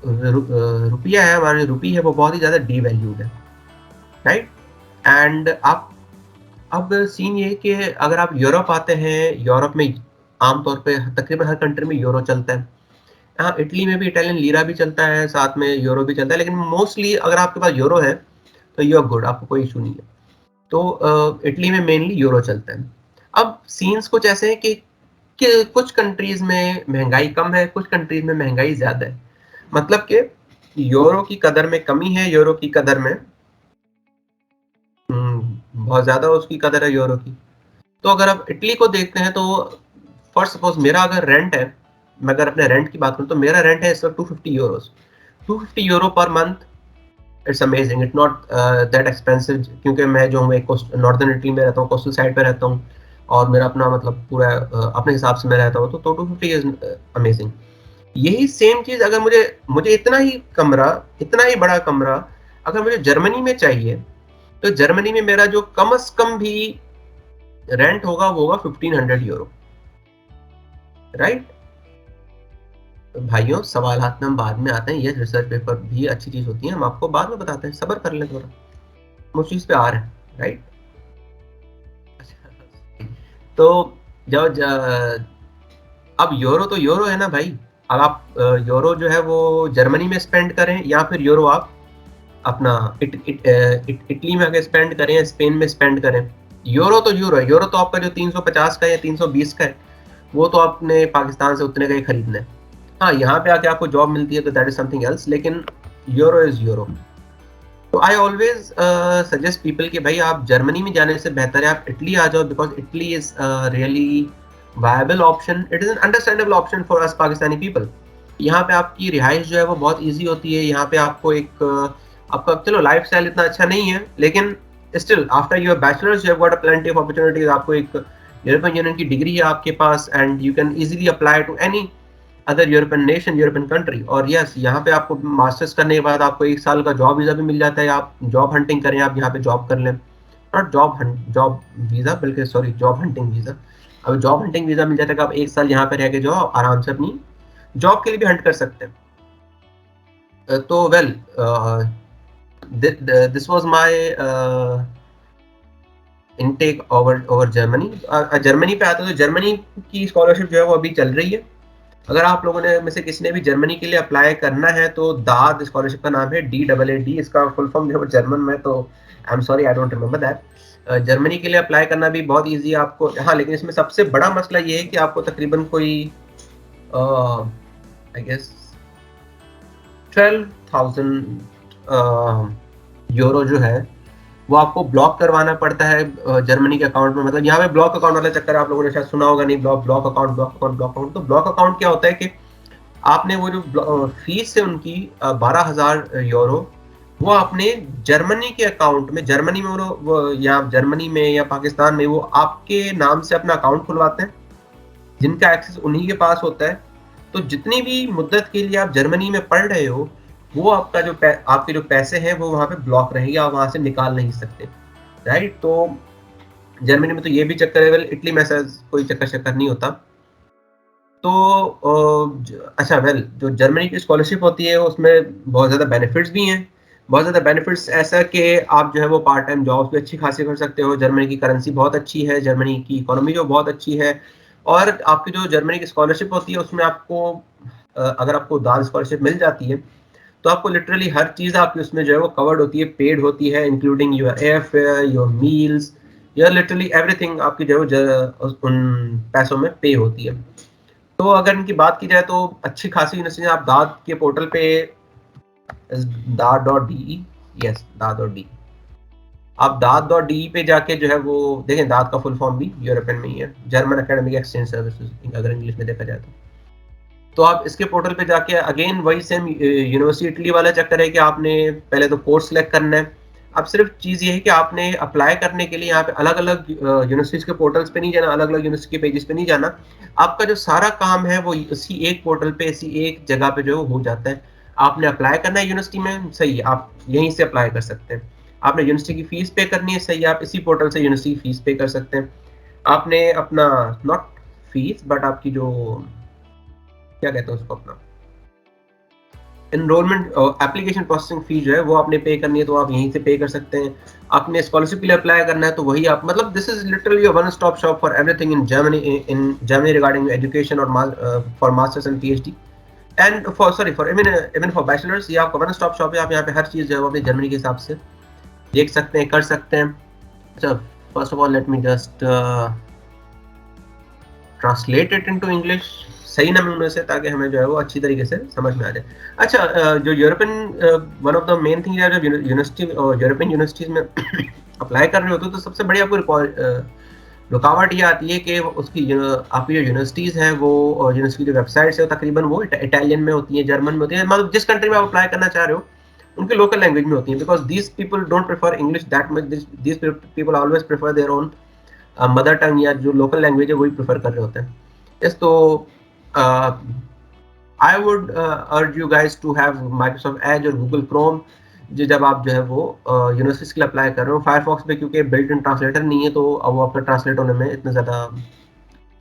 रुपया है, हमारी रुपी है, वो बहुत ही ज़्यादा डीवैल्यूड है, राइट। एंड आप अब सीन ये है कि अगर आप यूरोप आते हैं, यूरोप में आमतौर पे तकरीबन हर कंट्री में यूरो चलता है। हाँ, इटली में भी इटालियन लीरा भी चलता है, साथ में यूरो भी चलता है, लेकिन मोस्टली अगर आपके पास यूरो है तो यू आर गुड, आपको कोई इशू नहीं है। तो इटली में मेनली यूरो चलता है। अब सीन्स कुछ ऐसे हैं कि कि कुछ कंट्रीज में महंगाई कम है, कुछ कंट्रीज में महंगाई ज्यादा है। मतलब कि यूरो की कदर में कमी है, यूरो की कदर में बहुत ज्यादा उसकी कदर है यूरो की। तो अगर आप इटली को देखते हैं तो फॉर सपोज मेरा अगर रेंट है, मैं अगर अपने रेंट की बात करूं तो मेरा रेंट है इस वक्त 250 Euros, 250 euro per month. It's amazing, it's not that expensive, क्योंकि मैं जो हूँ एक नॉर्दर्न इटली में रहता हूँ, कोस्टल साइड पे रहता हूँ, और मेरा अपना मतलब पूरा अपने हिसाब से मैं रहता हूँ, तो 250 इज अमेजिंग। यही सेम चीज अगर मुझे मुझे इतना ही बड़ा कमरा अगर मुझे जर्मनी में चाहिए, तो जर्मनी में मेरा जो कम से कम भी रेंट होगा वो होगा 1500 यूरो, राइट। भाइयों, सवालात में हम बाद में आते हैं, ये रिसर्च पेपर भी अच्छी चीज होती है, हम आपको बाद में बताते हैं, सब्र कर लें थोड़ा, हम उस चीज पे आ रहे हैं, राइट। तो अब यूरो तो यूरो है ना भाई। अब आप यूरो जो है वो जर्मनी में स्पेंड करें, या फिर यूरो आप अपना इटली में आके स्पेंड करें या स्पेन में स्पेंड करें, यूरो तो यूरो है। यूरो तो आपका जो 350 का या 320 का है, वो तो आपने पाकिस्तान से उतने का ही खरीदना है। हाँ, यहाँ पे आके आपको जॉब मिलती है तो दैट इज समथिंग एल्स, लेकिन यूरो इज यूरो। तो आई ऑलवेज सजेस्ट पीपल कि भाई आप जर्मनी में जाने से बेहतर है आप इटली आ जाओ, because Italy is really viable option, it is an understandable option for us Pakistani people. यहाँ पे आपकी रिहाइश जो है वो बहुत ईजी होती है। यहाँ पे आपको एक आपका चलो लाइफ स्टाइल इतना अच्छा नहीं है, लेकिन still after your bachelors you have got a plenty of opportunities. आपको एक यूरोपियन यूनियन की डिग्री है आपके पास, and you can easily apply to any other European nation, European country. और यस, यहाँ पे आपको मास्टर्स करने के बाद आपको 1 साल का जॉब वीजा भी मिल जाता है। आप जॉब हंटिंग करें, आप यहाँ पे जॉब कर लें, नॉट जॉब वीजा, बल्कि सॉरी जॉब हंटिंग वीजा। अब जॉब हंटिंग वीजा मिल जाता है कि आप 1 साल यहाँ पे रह के जो आराम से अपनी जॉब के लिए भी हंट कर सकते हैं। तो well, this was my intake over Germany. Germany पे आता है तो जर्मनी की स्कॉलरशिप जो है वो अभी चल रही है। अगर आप लोगों ने में से किसी ने भी जर्मनी के लिए अप्लाई करना है तो दाद स्कॉलरशिप का नाम है DAAD, इसका फुल फॉर्म जो है जर्मन में, तो I am sorry I don't remember that. Germany के लिए अप्लाई करना भी बहुत इजी है आपको। हाँ, लेकिन इसमें सबसे बड़ा मसला ये है कि आपको तकरीबन कोई आई गेस 12,000 यूरो जो है वो आपको ब्लॉक करवाना पड़ता है जर्मनी के अकाउंट में। मतलब यहाँ पे ब्लॉक अकाउंट वाला चक्कर आप लोगों ने शायद सुना होगा नहीं, ब्लॉक अकाउंट। तो ब्लॉक अकाउंट क्या होता है कि आपने वो जो फीस है उनकी 12,000 यूरो, वो आपने जर्मनी के अकाउंट में, जर्मनी में वो या जर्मनी में या पाकिस्तान में वो आपके नाम से अपना अकाउंट खुलवाते हैं, जिनका एक्सेस उन्हीं के पास होता है। तो जितनी भी मुद्दत के लिए आप जर्मनी में पढ़ रहे हो, वो आपका जो आपके जो पैसे हैं वो वहाँ पे ब्लॉक रहेंगे, आप वहाँ से निकाल नहीं सकते, राइट। तो जर्मनी में तो ये भी चक्कर है। वेल, इटली में ऐसा कोई चक्कर नहीं होता। तो अच्छा, वेल, जो जर्मनी की स्कॉलरशिप होती है उसमें बहुत ज़्यादा बेनिफिट्स भी हैं। बहुत ज़्यादा बेनिफिट्स ऐसा कि आप जो है वो पार्ट टाइम जॉब्स भी अच्छी खासी कर सकते हो। जर्मनी की करेंसी बहुत अच्छी है, जर्मनी की इकोनॉमी जो बहुत अच्छी है। और आपकी जो जर्मनी की स्कॉलरशिप होती है उसमें आपको अगर आपको दाल स्कॉलरशिप मिल जाती है तो आपको लिटरली हर चीज़ आपकी उसमें जो है वो कवर्ड होती है, पेड होती है, including your air fare, your meals, your literally everything आपकी जो है उन पैसों में पे होती है। तो अगर इनकी बात की जाए तो अच्छी खासी यूनिवर्सिटी आप दाद के पोर्टल पे दाद.de, यस दाद.de, आप दाद.de पे जाके जो है वो देखें। दाद का फुल फॉर्म भी यूरोपियन में ही है, जर्मन एकेडमिक एक्सचेंज सर्विसेज अगर इंग्लिश में देखा जाए तो आप इसके पोर्टल पे जाके अगेन वही सेम यूनिवर्सिटी इटली वाला चक्कर है कि आपने पहले तो कोर्स सेलेक्ट करना है। अब सिर्फ चीज़ ये है कि आपने अप्लाई करने के लिए यहाँ पे अलग अलग यूनिवर्सिटीज के पोर्टल्स पे नहीं जाना, अलग अलग यूनिवर्सिटी के पेजेस पे नहीं जाना। आपका जो सारा काम है वो इसी एक पोर्टल पे, इसी एक जगह पे जो हो जाता है। आपने अप्लाई करना है यूनिवर्सिटी में, सही है, आप यहीं से अप्लाई कर सकते हैं। आपने यूनिवर्सिटी की फीस पे करनी है, सही है, आप इसी पोर्टल से यूनिवर्सिटी की फीस पे कर सकते हैं। आपने अपना नॉट फीस बट आपकी जो क्या कहते हैं उसको, अपना एनरोलमेंट एप्लीकेशन प्रोसेसिंग फी जो है वो आपने पे करनी है, तो आप यहीं से पे कर सकते हैं। आपने स्कॉलरशिप के लिए अप्लाई करना है तो वही आप, मतलब this is literally a one stop shop for everything in Germany regarding education और for masters and PhD and for even for bachelors. ये आपका वन स्टॉप शॉप है। आप यहाँ पे हर चीज़ जो है वो अपनी जर्मनी के हिसाब से देख सकते हैं, कर सकते हैं। अच्छा, first of all let me just translate it into English सही नमूने से, ताकि हमें जो है वो अच्छी तरीके से समझ में आ जाए। अच्छा, जो European one of the main thing है, जब यूनिवर्सिटी और यूरोपियन यूनिवर्सिटीज में अप्लाई कर रहे होते हो तो सबसे बड़ी आपको रुकावट ये आती है कि उसकी आपकी जो यूनिवर्सिटीज़ हैं वो, और यूनिवर्सिटी जो वेबसाइट्स है तकरीबन वो इटालियन में होती हैं, जर्मन में होती हैं, मतलब जिस कंट्री में आप अप्लाई करना चाह रहे हो उनके लोकल लैंग्वेज में होती हैं, because these people don't prefer English that much, these people always prefer their own mother tongue, या जो लोकल लैंग्वेज है वही प्रेफर कर रहे होते हैं। यस, तो I would urge you guys to have Microsoft Edge और गूगल क्रोम जब आप जो है वो यूनिवर्सिटीज के लिए अप्लाई कर रहे हो। फायरफॉक्स पे क्योंकि बिल्ट इन ट्रांसलेटर नहीं है, तो अब वो आपका ट्रांसलेट होने में इतना ज़्यादा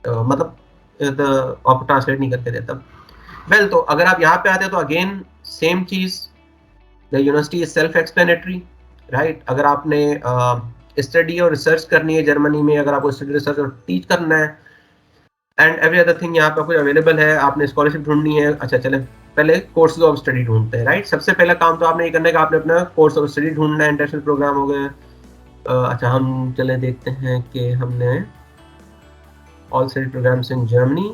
मतलब आपको ट्रांसलेट नहीं करके देता। वेल, तो अगर आप यहाँ पे आते हो तो again same cheese, the university is self explanatory, right. अगर आपने स्टडी और रिसर्च करनी है जर्मनी में, अगर आपको स्टडी रिसर्च और टीच करना है एंड एवरी अदर थिंग यहाँ पे आपको अवेलेबल है, आपने स्कॉलरशिप ढूंढनी है। अच्छा, चले पहले कोर्सेज ऑफ स्टडी ढूंढते हैं, राइट। सबसे पहला काम तो आपने ये करना है कि आपने अपना कोर्स ऑफ स्टडी ढूंढना है, इंटरनेशनल प्रोग्राम हो गए। अच्छा, हम चले देखते हैं कि हमने all study programmes in Germany,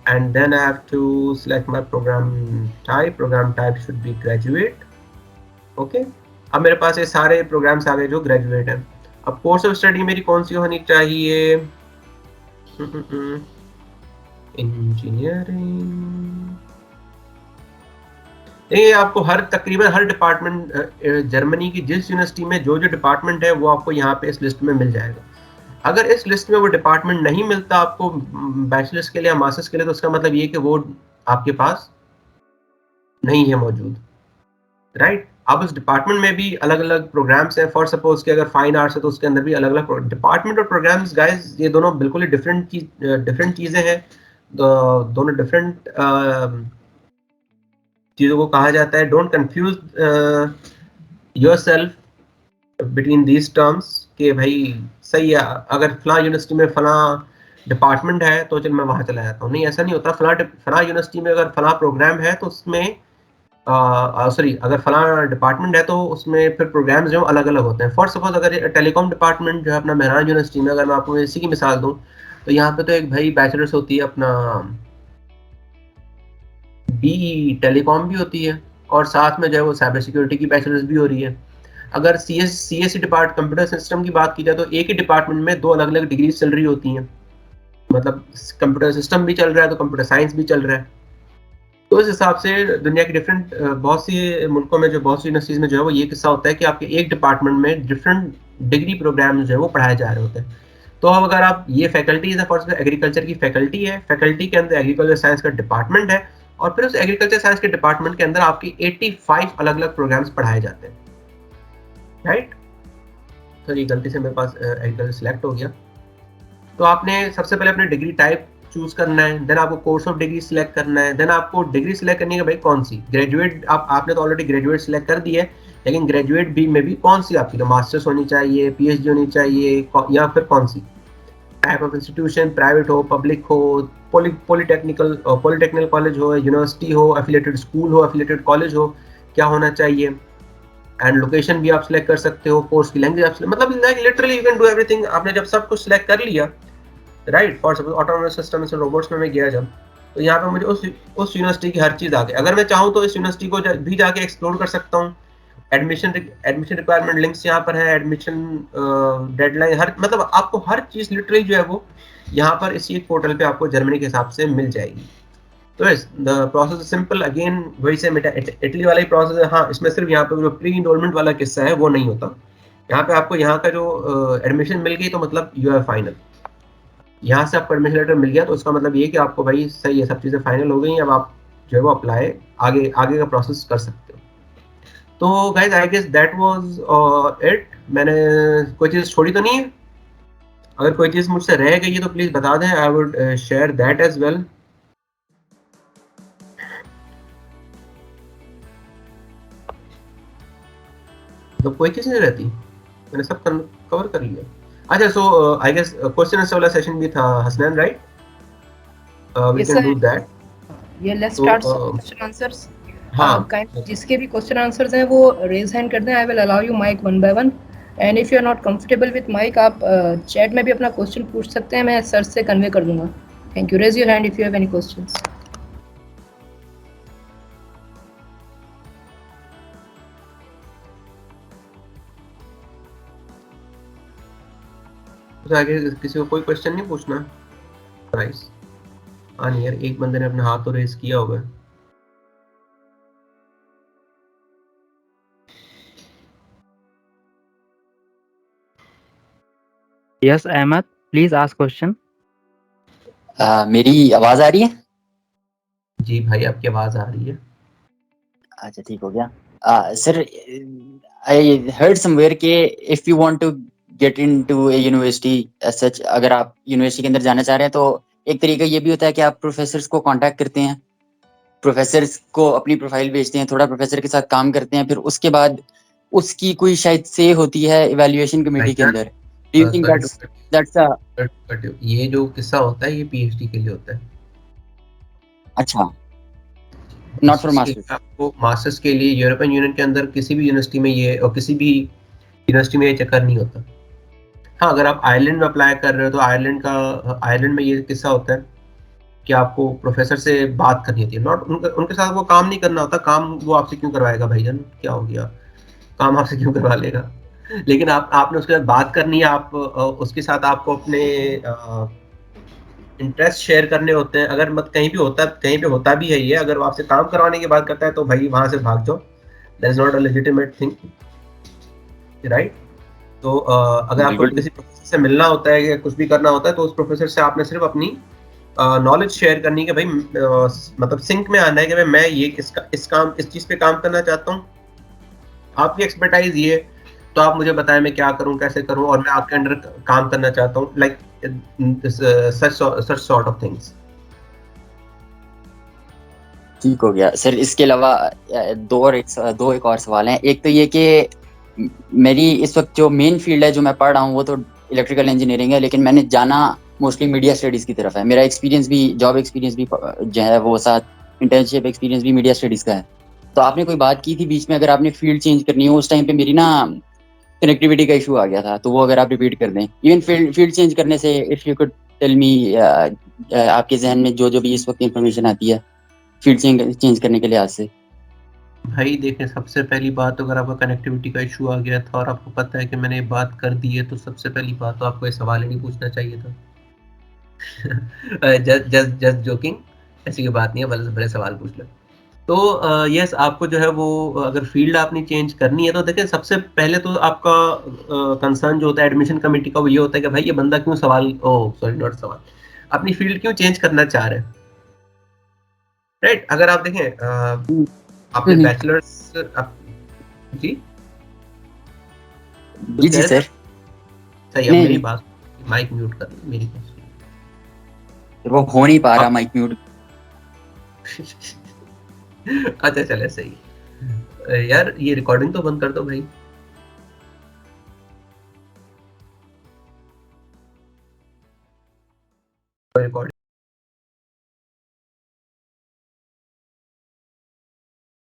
and then I have to select my programme type should be graduate. Okay, अब मेरे पास ये सारे प्रोग्राम्स आ गए जो ग्रेजुएट हैं। अब कोर्स ऑफ स्टडी मेरी कौन सी होनी चाहिए? इंजीनियरिंग। ये आपको तकरीबन हर डिपार्टमेंट जर्मनी की जिस यूनिवर्सिटी में जो डिपार्टमेंट है वो आपको यहाँ पे इस लिस्ट में मिल जाएगा। अगर इस लिस्ट में वो डिपार्टमेंट नहीं मिलता आपको बैचलर्स के लिए या मास्टर्स के लिए, तो उसका मतलब ये कि वो आपके पास नहीं है मौजूद, राइट। अब उस डिपार्टमेंट में भी अलग अलग प्रोग्राम्स हैं। फॉर सपोज कि अगर फाइन आर्ट्स है तो उसके अंदर भी अलग अलग डिपार्टमेंट और प्रोग्राम्स। गाइस, ये दोनों बिल्कुल ही डिफरेंट चीज़ें हैं, दोनों डिफरेंट चीज़ों को कहा जाता है। Don't confuse yourself between these terms कि भाई सही है, अगर फला यूनिवर्सिटी में फला डिपार्टमेंट है तो चल मैं वहाँ चला जाता हूँ। नहीं, ऐसा नहीं होता। फला यूनिवर्सिटी में अगर फला प्रोग्राम है तो उसमें अगर फला डिपार्टमेंट है तो उसमें फिर प्रोग्राम्स जो अलग अलग होते हैं। फॉर सपोज अगर टेलीकॉम डिपार्टमेंट जो है अपना मेहरान यूनिवर्सिटी में, अगर मैं आपको इसी की मिसाल दूं तो यहाँ पे तो एक भाई बैचलर्स होती है अपना BE टेलीकॉम भी होती है, और साथ में जो है वो साइबर सिक्योरिटी की बैचलर्स भी हो रही है। अगर CSE डिपार्ट कंप्यूटर सिस्टम की बात की जाए तो एक ही डिपार्टमेंट में 2 अलग अलग डिग्री चल रही होती हैं, मतलब कंप्यूटर सिस्टम भी चल रहा है तो कंप्यूटर साइंस भी चल रहा है। तो इस हिसाब से दुनिया के डिफरेंट बहुत सी मुल्कों में, जो बहुत सी यूनिवर्सिटीज़ में जो है वो ये किस्सा होता है कि आपके एक डिपार्टमेंट में डिफरेंट डिग्री प्रोग्राम जो है वो पढ़ाए जा रहे होते हैं। तो अब अगर आप ये फैकल्टीज है, फॉर एग्रीकल्चर की फैकल्टी है, फैकल्टी के अंदर एग्रीकल्चर साइंस का डिपार्टमेंट है, और फिर उस एग्रीकल्चर साइंस के डिपार्टमेंट के अंदर आपकी 85 अलग अलग प्रोग्राम्स पढ़ाए जाते हैं, राइट। तो ये गलती से मेरे पास एग्रीकल्चर सिलेक्ट हो गया। तो आपने सबसे पहले अपने डिग्री टाइप चूज करना है, देन आपको कोर्स ऑफ डिग्री सिलेक्ट करना है, देन आपको डिग्री सिलेक्ट करनी है भाई कौन सी। ग्रेजुएट आपने तो ऑलरेडी ग्रेजुएट सिलेक्ट कर दी है, लेकिन ग्रेजुएट भी में भी कौन सी आपकी, तो मास्टर्स होनी चाहिए, PhD होनी चाहिए, या फिर कौन सी टाइप ऑफ इंस्टीट्यूशन, प्राइवेट हो, पब्लिक हो, पॉलिटेक्निकल कॉलेज हो, यूनिवर्सिटी हो, एफिलिएटेड स्कूल हो, एफिलिएटेड कॉलेज हो, क्या होना चाहिए। एंड लोकेशन भी आप सिलेक्ट कर सकते हो, कोर्स की लैंग्वेज आप मतलब literally you can do everything. आपने जब सब कुछ सिलेक्ट कर लिया, right. For suppose autonomous system से रोबोट्स में मैं गया जब, तो यहाँ पे मुझे उस यूनिवर्सिटी की हर चीज़ आ गई। अगर मैं चाहूँ तो इस यूनिवर्सिटी को भी जाके एक्सप्लोर कर सकता हूँ। एडमिशन रिक्वायरमेंट लिंक्स यहाँ पर है, एडमिशन डेडलाइन, हर मतलब आपको हर चीज़ लिटरली जो है वो यहाँ पर इसी एक पोर्टल पे आपको जर्मनी के हिसाब से मिल जाएगी। तो द प्रोसेस सिंपल, अगेन वही से इटली वाला ही प्रोसेस है। हाँ, इसमें सिर्फ यहाँ पे जो प्री इनरोलमेंट वाला किस्सा है वो नहीं होता। यहाँ पे आपको यहाँ का जो एडमिशन मिल गई तो मतलब यू आर फाइनल। यहाँ से आपको एडमिशन लेटर मिल गया तो उसका मतलब ये कि आपको भाई सही है, सब चीज़ें फाइनल हो गई, अब आप जो है वो अप्लाई आगे का प्रोसेस कर सकते हो। तो guys I guess that was it. मैंने कोई चीज़ छोड़ी तो नहीं है? अगर कोई चीज़ मुझसे रह गई है तो प्लीज़ बता दें, I would share that as well. तो कोई चीज़ नहीं रहती, मैंने सब कवर कर लिया। अच्छा, so I guess question answer वाला सेशन भी था Hasnain, right? We can do that. ये लेट्स स्टार्ट क्वेश्चन आंसर्स। हाँ, जिसके भी क्वेश्चन आंसर्स हैं वो रेज हैंड कर दें, I will allow you mic one by one. And if you are not comfortable with mic, आप चैट में भी अपना क्वेश्चन पूछ सकते हैं, मैं सर से कन्वे कर दूंगा। Thank you. Raise your hand if you have any questions. तो आगे किसी को कोई क्वेश्चन नहीं पूछना? नाइस। हाँ नहीं यार, एक बंदे ने अपना हाथ तो रेज किया होगा। Yes Ahmed, please ask question. मेरी आवाज आ रही है? जी भाई, आपकी आवाज आ रही है। अच्छा, ठीक हो गया। सर, आई हर्ड समवेयर के if you want to get into a university as such, अगर आप यूनिवर्सिटी के अंदर जाना चाह रहे हैं तो एक तरीका ये भी होता है कि आप प्रोफेसर्स को कांटेक्ट करते हैं, प्रोफेसर्स को अपनी प्रोफाइल भेजते हैं, थोड़ा प्रोफेसर के साथ काम करते हैं, फिर उसके बाद उसकी कोई शायद से होती है इवैल्यूएशन कमेटी के अंदर। डू यू थिंक दैट्स ये जो किस्सा होता है ये पीएचडी के लिए होता है। अच्छा, नॉट फॉर मास्टर्स के मास्टर्स? लिए, आपको मास्टर्स के लिए यूरोपियन यूनियन के अंदर किसी भी यूनिवर्सिटी में ये, और किसी भी यूनिवर्सिटी में ये चक्कर नहीं होता। हाँ, अगर आप आयरलैंड में अप्लाई कर रहे हो तो आयरलैंड में ये किस्सा होता है कि आपको प्रोफेसर से बात करनी होती है। नॉट उनके साथ वो काम नहीं करना होता। काम वो आपसे क्यों करवाएगा भाईजान, क्या हो गया, काम आपसे क्यों करवा लेगा। लेकिन आपने उसके साथ बात करनी है। आप उसके साथ आपको अपने इंटरेस्ट शेयर करने होते हैं। अगर मत कहीं पे होता भी है ये, अगर वो आपसे काम करवाने की बात करता है तो भाई वहां से भाग जाओ। That is not a legitimate thing, right? तो अगर आपको बिल्कुल। किसी प्रोफेसर से मिलना होता है या कुछ भी करना होता है तो उस प्रोफेसर से आपने सिर्फ अपनी नॉलेज शेयर करनी है कि भाई मतलब सिंक में आना है कि भाई मैं ये इस चीज पे काम करना चाहता हूँ, आपकी एक्सपर्टाइज ये, तो आप मुझे बताएं मैं क्या करूं, कैसे करूं, और मैं आपके अंडर काम करना चाहता हूँ, like such sort of things. ठीक हो गया सर। इसके अलावा दो एक और सवाल हैं। एक तो ये कि मेरी इस वक्त जो मेन फील्ड है जो मैं पढ़ रहा हूँ वो तो इलेक्ट्रिकल इंजीनियरिंग है, लेकिन मैंने जाना मोस्टली मीडिया स्टडीज की तरफ है। मेरा एक्सपीरियंस भी, जॉब एक्सपीरियंस भी जो है वो साथ इंटर्नशिप एक्सपीरियंस भी मीडिया स्टडीज का है। तो आपने कोई बात की थी बीच में अगर आपने फील्ड चेंज करनी हो, उस टाइम पे मेरी ना कनेक्टिविटी का इशू आ गया था, तो वो अगर आप रिपीट कर दें। इवन फील्ड चेंज करने से if you could tell me, आपके जहन में जो जो भी इस वक्त इंफॉर्मेशन आती है फील्ड चेंज करने के लिहाज से। भाई देखें, सबसे पहली बात, अगर आपका कनेक्टिविटी का इशू आ गया था और आपको पता है कि मैंने ये बात कर दी है, तो सबसे पहली बात तो आपको ये सवाल ही नहीं पूछना चाहिए था। जस्ट जोकिंग, ऐसी कोई बात नहीं है, बड़े बड़े सवाल पूछ लो। तो यस, आपको जो है वो अगर फील्ड आपने चेंज करनी है तो देखिए, सबसे पहले तो आपका कंसर्न जो होता है एडमिशन कमेटी का, वो ये होता है कि भाई ये बंदा क्यों नॉट सवाल, अपनी फील्ड क्यों चेंज करना चाह रहे हैं, राइट? अगर आप देखें आपने बैचलर्स जी कुछ जी कह रहे थे? सर। सही, अब नहीं, मेरी बात, माइक म्यूट कर लो, मेरी बात वो हो नहीं पा रहा माइक म्यूट। अच्छा चले, सही। यार ये रिकॉर्डिंग तो बंद कर दो भाई। रिकॉर्डिंग